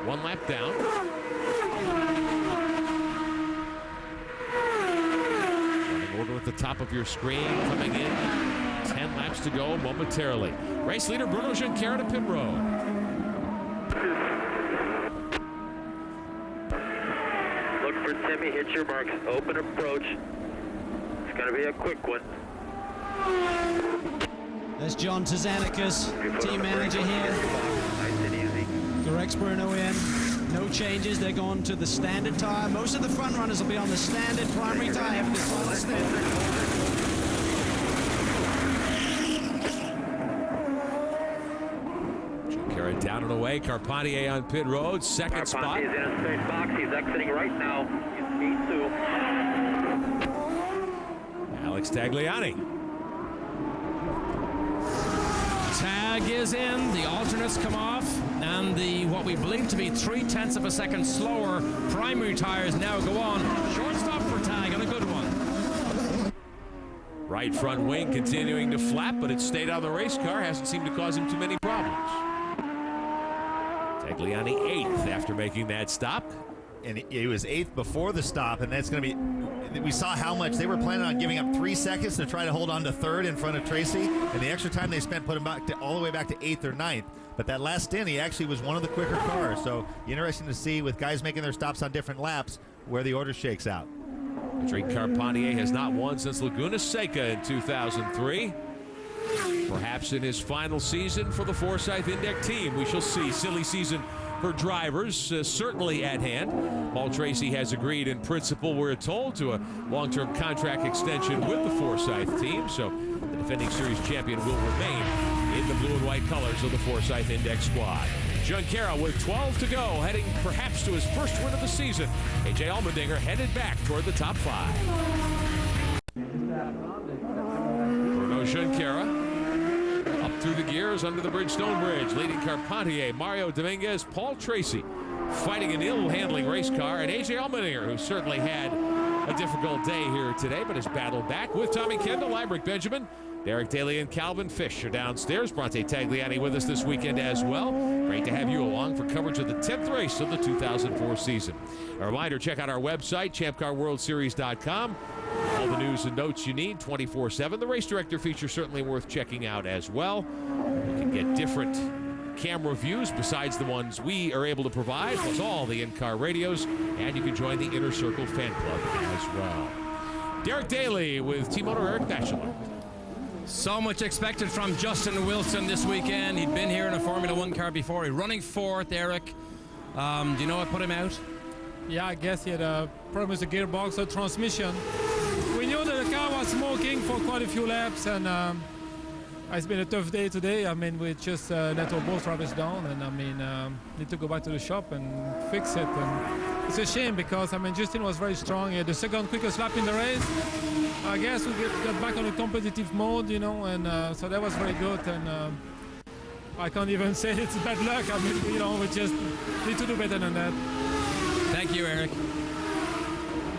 1 lap down. Order at the top of your screen coming in. 10 laps to go momentarily. Race leader Bruno Junqueira to pit road. Look for Timmy, hit your marks, open approach. It's going to be a quick one. There's John Tzanickas, team manager here. Nice and easy. Directs Bruno in. No changes. They're going to the standard tire. Most of the front runners will be on the standard primary tire for this final stint. Junqueira down and away. Carpentier on pit road. Second spot. He's in a straight box. He's exiting right now. He's P2. Alex Tagliani. Tag is in, the alternates come off, and the what we believe to be 0.3 of a second slower primary tires now go on. Short stop for Tag and a good one. Right front wing continuing to flap, but it stayed on the race car. Hasn't seemed to cause him too many problems. Tagliani 8th after making that stop. And he was 8th before the stop, and that's going to be... We saw how much they were planning on giving up 3 seconds to try to hold on to 3rd in front of Tracy, and the extra time they spent put him back to, all the way back to 8th or 9th. But that last stint, he actually was one of the quicker cars. So interesting to see with guys making their stops on different laps where the order shakes out. Patrick Carpentier has not won since Laguna Seca in 2003. Perhaps in his final season for the Forsyth Index team. We shall see. Silly season for drivers, certainly at hand. Paul Tracy has agreed in principle, we're told, to a long-term contract extension with the Forsyth team. So the defending series champion will remain in the blue and white colors of the Forsyth Index squad. Junqueira with 12 to go, heading perhaps to his first win of the season. A.J. Allmendinger headed back toward the top 5. Bruno Junqueira up through the gears under the Bridgestone Bridge, leading Carpentier, Mario Dominguez, Paul Tracy, fighting an ill-handling race car, and A.J. Allmendinger, who certainly had a difficult day here today, but has battled back with Tommy Kendall, Lambrick Benjamin, Derek Daly and Calvin Fish are downstairs. Bronte Tagliani with us this weekend as well. Great to have you along for coverage of the 10th race of the 2004 season. A reminder, check out our website, champcarworldseries.com. All the news and notes you need 24/7. The race director feature certainly worth checking out as well. You can get different camera views besides the ones we are able to provide, plus all the in-car radios, and you can join the Inner Circle fan club as well. Derek Daly with team owner Eric Bachelor. So much expected from Justin Wilson this weekend. He'd been here in a Formula One car before. He's running fourth, Eric. Do you know what put him out? Yeah, I guess he had a problem with the gearbox or transmission. We knew that the car was smoking for quite a few laps, and it's been a tough day today. I mean, we just let our both drivers down, and I mean, need to go back to the shop and fix it. And it's a shame because I mean, Justin was very strong. He had the second quickest lap in the race. I guess we got back on a competitive mode, you know, and so that was very good. And I can't even say it's bad luck. I mean, you know, we just need to do better than that. Thank you, Eric.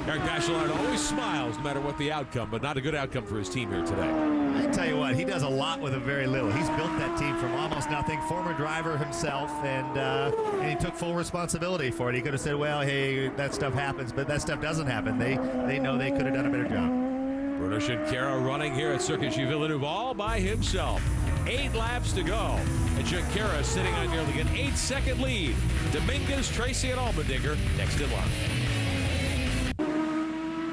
Eric Bachelard always smiles no matter what the outcome, but not a good outcome for his team here today. I tell you what, he does a lot with a very little. He's built that team from almost nothing, former driver himself, and he took full responsibility for it. He could have said, well, hey, that stuff happens, but that stuff doesn't happen. They know they could have done a better job. Bruno Junqueira running here at Circuit G Villeneuve all by himself. 8 laps to go. And Junqueira sitting on nearly an 8-second lead. Dominguez, Tracy, and Allmendinger next in line.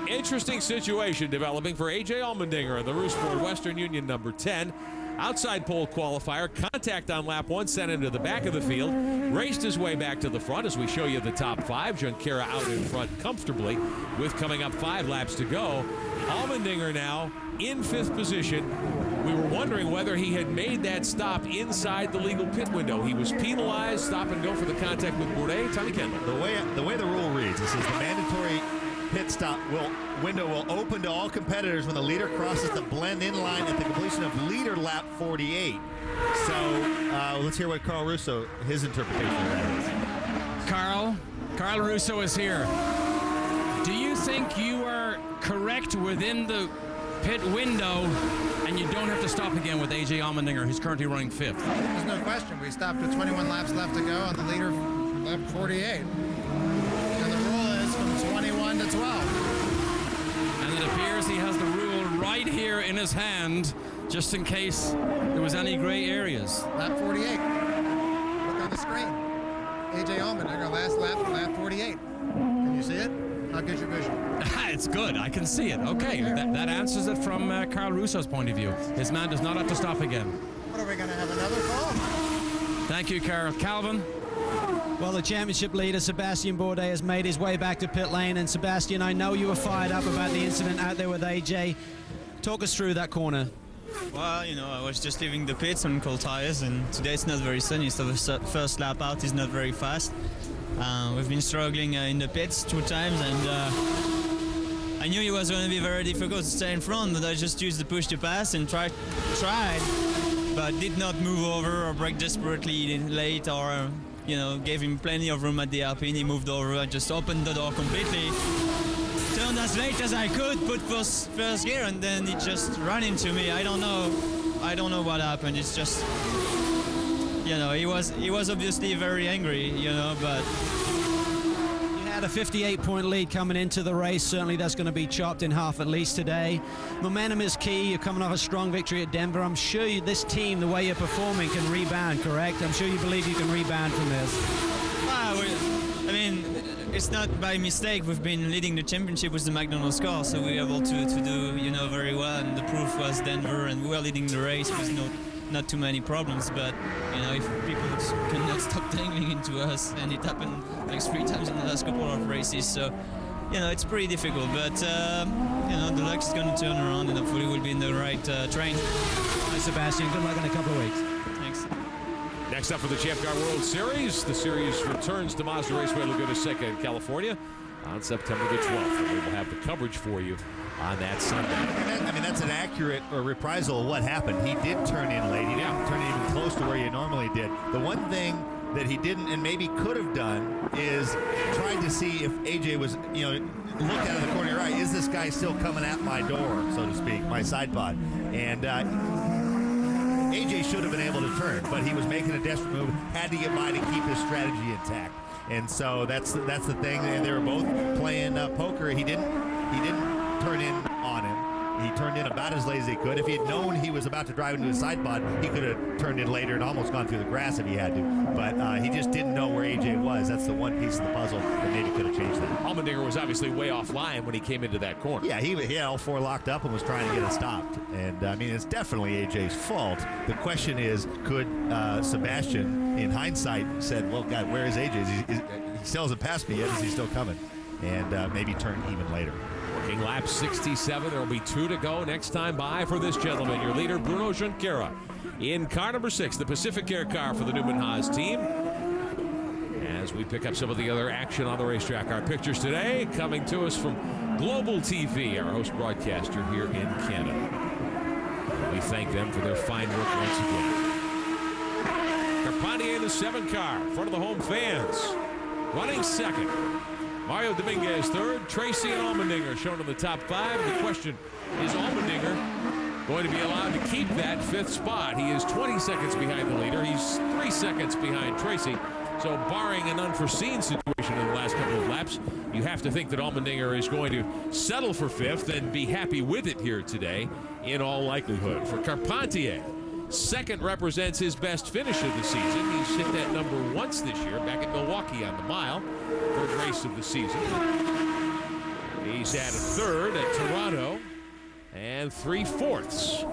Interesting situation developing for A.J. Allmendinger in the Roosevelt Western Union number 10. Outside pole qualifier, contact on lap 1 sent him to the back of the field, raced his way back to the front as we show you the top 5. Junqueira out in front comfortably with coming up 5 laps to go. Allmendinger now in 5th position. We were wondering whether he had made that stop inside the legal pit window. He was penalized, stop and go for the contact with Bourdais. Tommy Kendall. The way the rule reads, it says the mandatory pit stop window will open to all competitors when the leader crosses the blend-in line at the completion of leader lap 48. So let's hear what Carl Russo, his interpretation of that is. Carl Russo is here. Do you think you are correct within the pit window and you don't have to stop again with A.J. Allmendinger, who's currently running 5th? There's no question. We stopped with 21 laps left to go on the leader, lap 48. And the rule is from 21 to 12. And it appears he has the rule right here in his hand, just in case there was any gray areas. Lap 48. Look on the screen. A.J. Allmendinger, last lap, lap 48. Can you see it? How good's your vision? It's good. I can see it. Okay, that answers it from Carl Russo's point of view. His man does not have to stop again. What are we going to have another call? Thank you, Carl. Calvin? Well, the championship leader, Sebastian Bourdais, has made his way back to pit lane. And Sebastian, I know you were fired up about the incident out there with AJ. Talk us through that corner. Well, you know, I was just leaving the pits on cold tires, and today it's not very sunny, so the first lap out is not very fast. We've been struggling in the pits 2 times, and I knew it was going to be very difficult to stay in front, but I just used the push to pass and tried, but did not move over or brake desperately late, or you know, gave him plenty of room at the hairpin. He moved over. I just opened the door completely, turned as late as I could, put first gear, and then it just ran into me. I don't know what happened. It's just, you know, he was obviously very angry, you know, but you had a 58-point lead coming into the race. Certainly that's going to be chopped in half at least today. Momentum is key. You're coming off a strong victory at Denver. I'm sure this team, the way you're performing, can rebound, correct? I'm sure you believe you can rebound from this. I mean, it's not by mistake. We've been leading the championship with the McDonald's car, so we were able to do, you know, very well, and the proof was Denver, and we were leading the race with not too many problems. But you know, if people cannot stop dangling into us, and it happened like 3 times in the last couple of races, so you know, it's pretty difficult. But you know, the luck's going to turn around, and hopefully we'll be in the right train. Hi, Sebastian. Good luck in a couple of weeks. Thanks. Next up for the Champ Car World Series, the series returns to Mazda Raceway Laguna Seca in California on September the 12th. And we will have the coverage for you on that Sunday. I mean, that's an accurate reprisal of what happened. He did turn in late. He didn't turn in even close to where you normally did. The one thing that he didn't and maybe could have done is tried to see if AJ was, look out of the corner of your eye. Is this guy still coming at my door, so to speak, my side pod? And AJ should have been able to turn, but he was making a desperate move, had to get by to keep his strategy intact. And so that's the thing. And they were both playing poker. He didn't turn in on him. He turned in about as late as he could. If he had known he was about to drive into his side pod, he could have turned in later and almost gone through the grass if he had to. But he just didn't know where AJ was. That's the one piece of the puzzle that maybe could have changed that. Allmendinger was obviously way offline when he came into that corner. Yeah, he had all four locked up and was trying to get it stopped. And, it's definitely AJ's fault. The question is, could Sebastian, in hindsight, said, well, God, where is AJ? He still hasn't passed me yet. Is he still coming? And maybe turn even later. Working lap 67. There will be 2 to go next time by for this gentleman. Your leader, Bruno Junqueira, in car number 6, the Pacific Air car for the Newman Haas team. As we pick up some of the other action on the racetrack, our pictures today coming to us from Global TV, our host broadcaster here in Canada. We thank them for their fine work once again. Carpentier in the 7 car, in front of the home fans. Running second. Mario Dominguez third. Tracy and Allmendinger shown in the top 5. The question, is Allmendinger going to be allowed to keep that 5th spot? He is 20 seconds behind the leader. He's 3 seconds behind Tracy. So barring an unforeseen situation in the last couple of laps, you have to think that Allmendinger is going to settle for 5th and be happy with it here today in all likelihood. For Carpentier, second represents his best finish of the season. He's hit that number once this year back at Milwaukee on the mile. Third race of the season. He's at a third at Toronto and 3/4.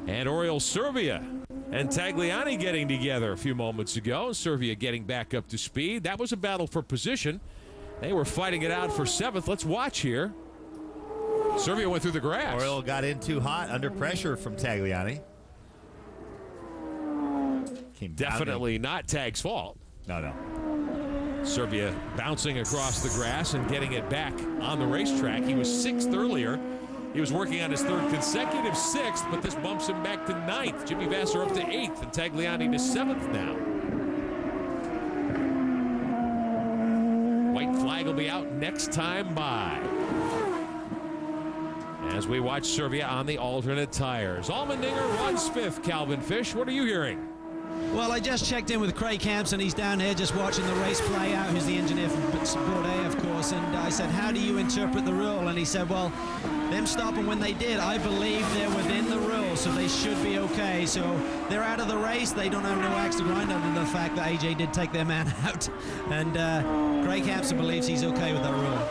And Oriol Servia and Tagliani getting together a few moments ago. Servia getting back up to speed. That was a battle for position. They were fighting it out for 7th. Let's watch here. Servia went through the grass. Oriol got in too hot under pressure from Tagliani. Definitely not Tag's fault. No. Servia bouncing across the grass and getting it back on the racetrack. He was 6th earlier. He was working on his 3rd consecutive 6th, but this bumps him back to 9th. Jimmy Vasser up to 8th and Tagliani to 7th now. White flag will be out next time by. As we watch Servia on the alternate tires. Allmendinger runs 5th, Calvin Fish. What are you hearing? Well, I just checked in with Craig Hampson. He's down here just watching the race play out, who's the engineer from Bourdais, of course. And I said, how do you interpret the rule? And he said, well, them stopping when they did, I believe they're within the rule, so they should be okay. So they're out of the race. They don't have no axe to grind other than the fact that AJ did take their man out. And Craig Hampson believes he's okay with that rule.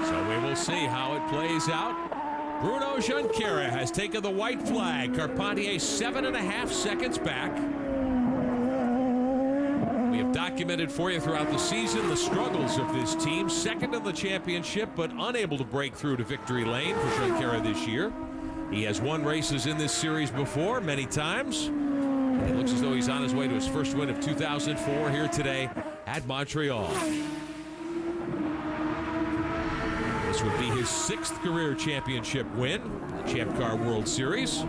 So we will see how it plays out. Bruno Junqueira has taken the white flag. Carpentier 7.5 seconds back. We have documented for you throughout the season the struggles of this team. 2nd in the championship, but unable to break through to victory lane for Junqueira this year. He has won races in this series before, many times. And it looks as though he's on his way to his first win of 2004 here today at Montreal. This would be his 6th career championship win, Champ Car World Series,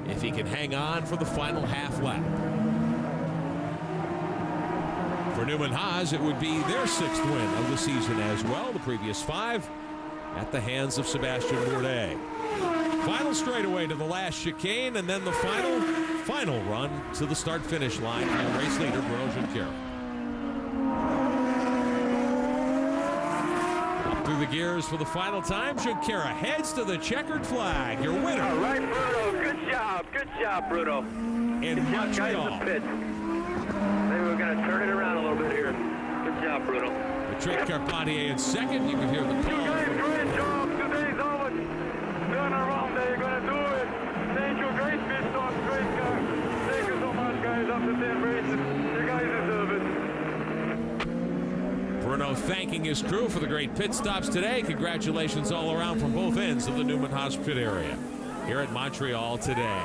if he can hang on for the final half lap. For Newman Haas, it would be their 6th win of the season as well. The previous 5 at the hands of Sebastian Bourdais. Final straightaway to the last chicane, and then the final run to the start-finish line for the race leader, Bruno Junqueira. Through the gears for the final time. Junqueira heads to the checkered flag. Your winner. All right, Bruno. Good job, Bruno. In Montreal. Maybe we're going to turn it around a little bit here. Good job, Bruno. Patrick Carpentier in 2nd. You can hear the call. You guys, great job. Today's almost done around there. You're going to do it. Thank you. Great pit stop. Great car. Thank you so much, guys. After 10 races, you guys deserve it. Bruno thanking his crew for the great pit stops today. Congratulations all around from both ends of the Newman Haas pit area here at Montreal today.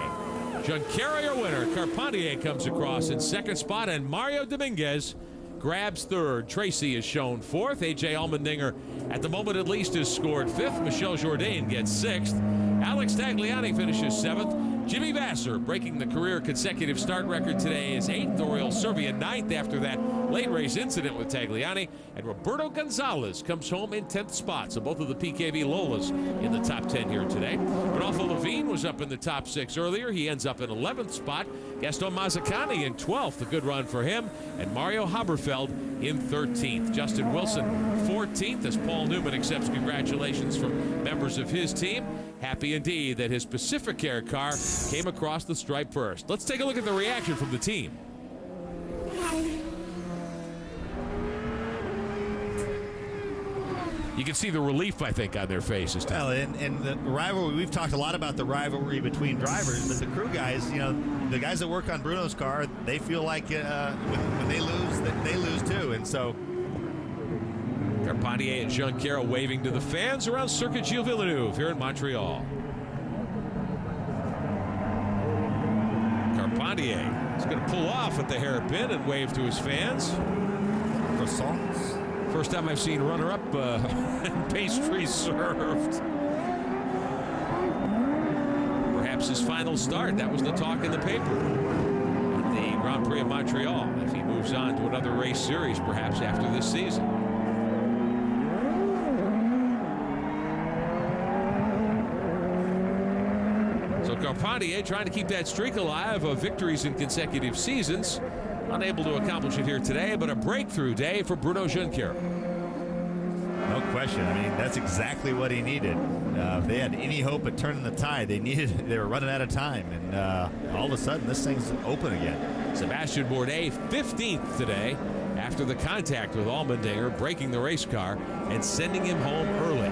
Junqueira, your winner. Carpentier comes across in 2nd spot, and Mario Dominguez grabs 3rd. Tracy is shown 4th. AJ Allmendinger, at the moment at least, is scored 5th. Michel Jourdain gets 6th. Alex Tagliani finishes 7th. Jimmy Vasser breaking the career consecutive start record today is 8th. Oriol Servia 9th after that late race incident with Tagliani. And Roberto Gonzalez comes home in 10th spot. So both of the PKV Lolas in the top 10 here today. Rodolfo Levine was up in the top 6 earlier. He ends up in 11th spot. Gaston Mazzacani in 12th. A good run for him. And Mario Haberfeld in 13th. Justin Wilson 14th as Paul Newman accepts congratulations from members of his team. Happy indeed that his Pacific Air car came across the stripe first. Let's take a look at the reaction from the team. You can see the relief, I think, on their faces. Well, and the rivalry, we've talked a lot about the rivalry between drivers, but the crew guys, you know, the guys that work on Bruno's car, they feel like when they lose too. And so Carpentier and Junqueira waving to the fans around Circuit Gilles Villeneuve here in Montreal. Carpentier is going to pull off at the hairpin and wave to his fans. Croissants. First time I've seen runner-up pastry served. Perhaps his final start. That was the talk in the paper at the Grand Prix of Montreal. If he moves on to another race series, perhaps after this season. So Carpentier trying to keep that streak alive of victories in consecutive seasons. Unable to accomplish it here today, but a breakthrough day for Bruno Junqueira. No question. I mean, that's exactly what he needed. If they had any hope at turning the tide, they were running out of time, and all of a sudden, this thing's open again. Sebastian Bourdais, 15th today, after the contact with Allmendinger, breaking the race car and sending him home early.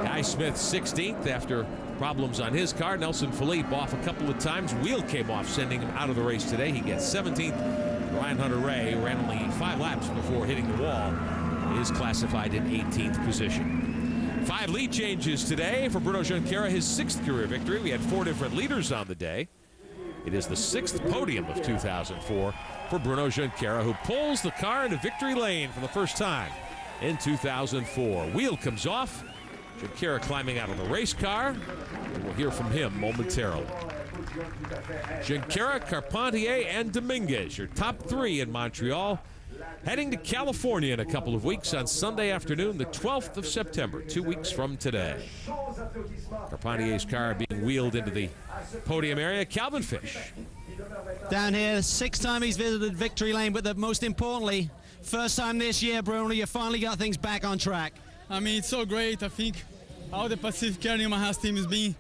Guy Smith, 16th, after problems on his car. Nelson Philippe off a couple of times. Wheel came off, sending him out of the race today. He gets 17th. Ryan Hunter-Reay ran only 5 laps before hitting the wall. Is classified in 18th position. 5 lead changes today for Bruno Junqueira, his 6th career victory. We had 4 different leaders on the day. It is the 6th podium of 2004 for Bruno Junqueira, who pulls the car into victory lane for the first time in 2004. Wheel comes off. Junqueira climbing out of the race car. And we'll hear from him momentarily. Junqueira, Carpentier, and Dominguez, your top 3 in Montreal. Heading to California in a couple of weeks on Sunday afternoon, the 12th of September, 2 weeks from today. Carpentier's car being wheeled into the podium area. Calvin Fish. Down here, 6th time he's visited victory lane, but most importantly, first time this year, Bruno, you finally got things back on track. I mean, it's so great. I think all the Pacific Air Haas team has been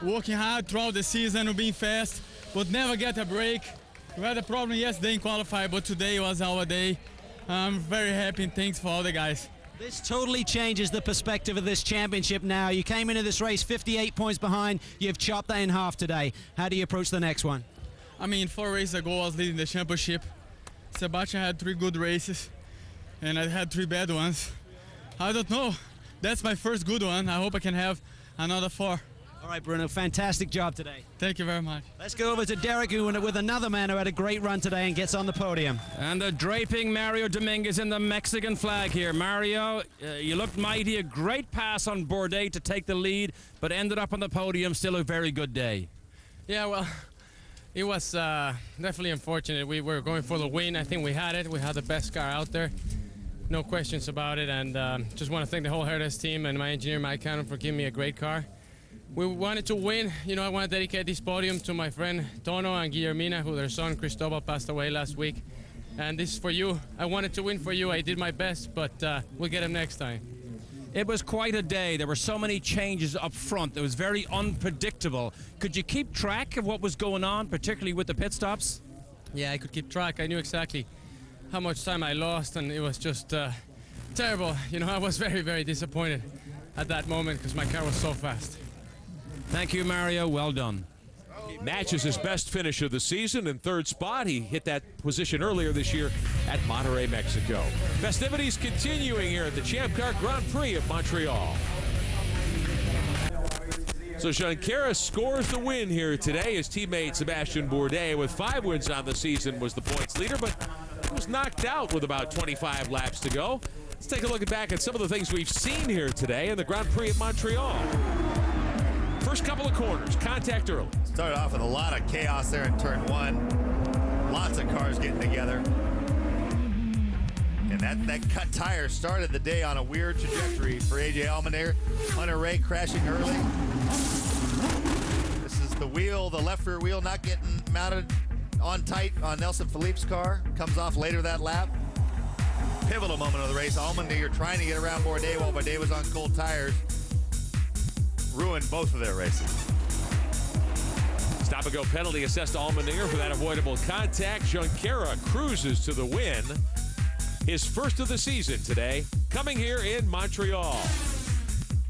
working hard throughout the season, and being fast, but never get a break. We had a problem yesterday in qualify, but today was our day. I'm very happy, and thanks for all the guys. This totally changes the perspective of this championship now. You came into this race 58 points behind. You've chopped that in half today. How do you approach the next one? I mean, 4 races ago, I was leading the championship. Sebastian had 3 good races, and I had 3 bad ones. I don't know. That's my first good one. I hope I can have another 4. All right, Bruno, fantastic job today. Thank you very much. Let's go over to Derek, who with another man who had a great run today and gets on the podium. And the draping Mario Dominguez in the Mexican flag here. Mario, you looked mighty. A great pass on Bourdais to take the lead, but ended up on the podium. Still a very good day. Yeah, well, it was definitely unfortunate. We were going for the win. I think we had it. We had the best car out there. No questions about it. And just want to thank the whole Herdez team and my engineer, Mike Cannon, for giving me a great car. We wanted to win. You know, I want to dedicate this podium to my friend Tono and Guillermina, who their son Cristobal passed away last week. And this is for you. I wanted to win for you. I did my best, but we'll get him next time. It was quite a day. There were so many changes up front. It was very unpredictable. Could you keep track of what was going on, particularly with the pit stops? Yeah, I could keep track. I knew exactly how much time I lost, and it was just terrible. You know, I was very, very disappointed at that moment because my car was so fast. Thank you, Mario. Well done. Matches his best finish of the season in 3rd spot. He hit that position earlier this year at Monterrey, Mexico. Festivities continuing here at the Champ Car Grand Prix of Montreal. So Junqueira scores the win here today. His teammate Sebastian Bourdais, with 5 wins on the season, was the points leader, but he was knocked out with about 25 laps to go. Let's take a look back at some of the things we've seen here today in the Grand Prix at Montreal. First couple of corners, contact early. Started off with a lot of chaos there in turn one. Lots of cars getting together. And that cut tire started the day on a weird trajectory for A.J. Allmendinger. Hunter Ray crashing early. This is the wheel, the left rear wheel not getting mounted on tight on Nelson Philippe's car. Comes off later that lap. Pivotal moment of the race. Allmendinger trying to get around Bourdais while Bourdais was on cold tires. Ruined both of their races. Stop-and-go penalty assessed to Allmendinger for that avoidable contact. Junqueira cruises to the win. His first of the season today, coming here in Montreal.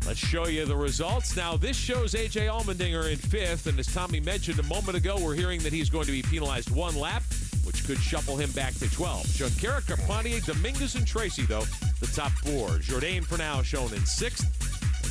Let's show you the results. Now, this shows A.J. Allmendinger in fifth, and as Tommy mentioned a moment ago, we're hearing that he's going to be penalized one lap, which could shuffle him back to 12. Junqueira, Carpentier, Dominguez, and Tracy, though, the top four. Jourdain for now shown in sixth.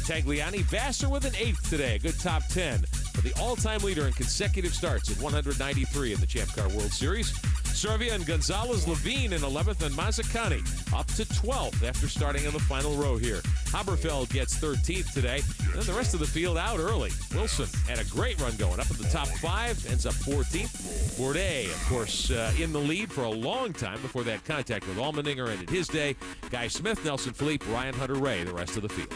Tagliani, Vassar with an eighth today, a good top 10. But the all-time leader in consecutive starts at 193 in the Champ Car World Series. Servia and Gonzalez, Levine in 11th, and Mazzacani up to 12th after starting in the final row here. Haberfeld gets 13th today, and then the rest of the field out early. Wilson had a great run going up in the top 5, ends up 14th. Bourdais, of course, in the lead for a long time before that contact with Allmendinger ended his day. Guy Smith, Nelson Philippe, Ryan Hunter-Reay, the rest of the field.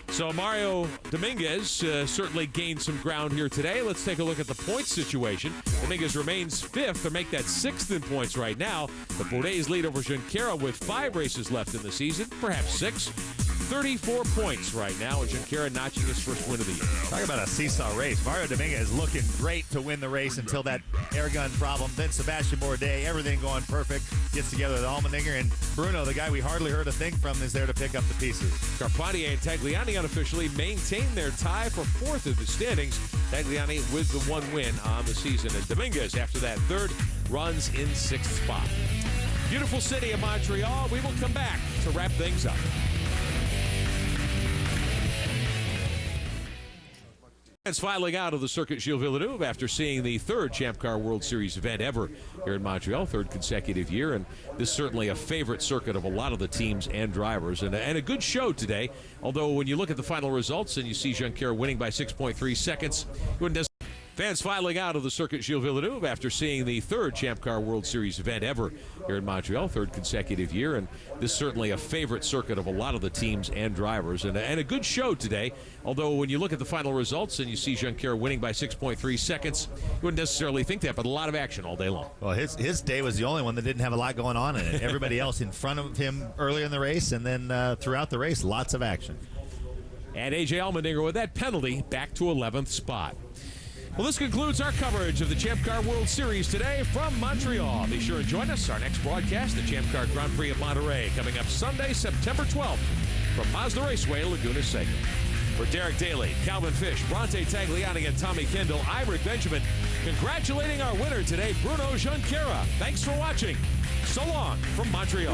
So Mario Dominguez certainly gained some ground here today. Let's take a look at the points situation. Dominguez remains fifth, or make that sixth in points right now. But Bourdais' lead over Junqueira with 5 races left in the season, perhaps 6. 34 points right now, and Junqueira notching his first win of the year. Talk about a seesaw race. Mario Dominguez looking great to win the race until that air gun problem. Then Sebastian Bourdais, everything going perfect. Gets together with Allmendinger, and Bruno, the guy we hardly heard a thing from, is there to pick up the pieces. Carpentier and Tagliani unofficially maintain their tie for fourth in the standings. Tagliani with the one win on the season, and Dominguez, after that third, runs in sixth spot. Beautiful city of Montreal. We will come back to wrap things up. Fans filing out of the Circuit Gilles Villeneuve after seeing the third Champ Car World Series event ever here in Montreal, third consecutive year, and this is certainly a favorite circuit of a lot of the teams and drivers, and a good show today, although when you look at the final results and you see Junqueira winning by 6.3 seconds, fans filing out of the Circuit Gilles Villeneuve after seeing the third Champ Car World Series event ever here in Montreal, third consecutive year, and this is certainly a favorite circuit of a lot of the teams and drivers, and a good show today, although when you look at the final results and you see Junqueira winning by 6.3 seconds, you wouldn't necessarily think that, but a lot of action all day long. Well, his day was the only one that didn't have a lot going on in it. Everybody else in front of him earlier in the race, and then throughout the race, lots of action. And A.J. Allmendinger with that penalty back to 11th spot. Well, this concludes our coverage of the Champ Car World Series today from Montreal. Be sure to join us. Our next broadcast, the Champ Car Grand Prix of Monterey, coming up Sunday, September 12th from Mazda Raceway, Laguna Seca. For Derek Daly, Calvin Fish, Bronte Tagliani, and Tommy Kendall, I'm Rick Benjamin, congratulating our winner today, Bruno Junqueira. Thanks for watching. So long from Montreal.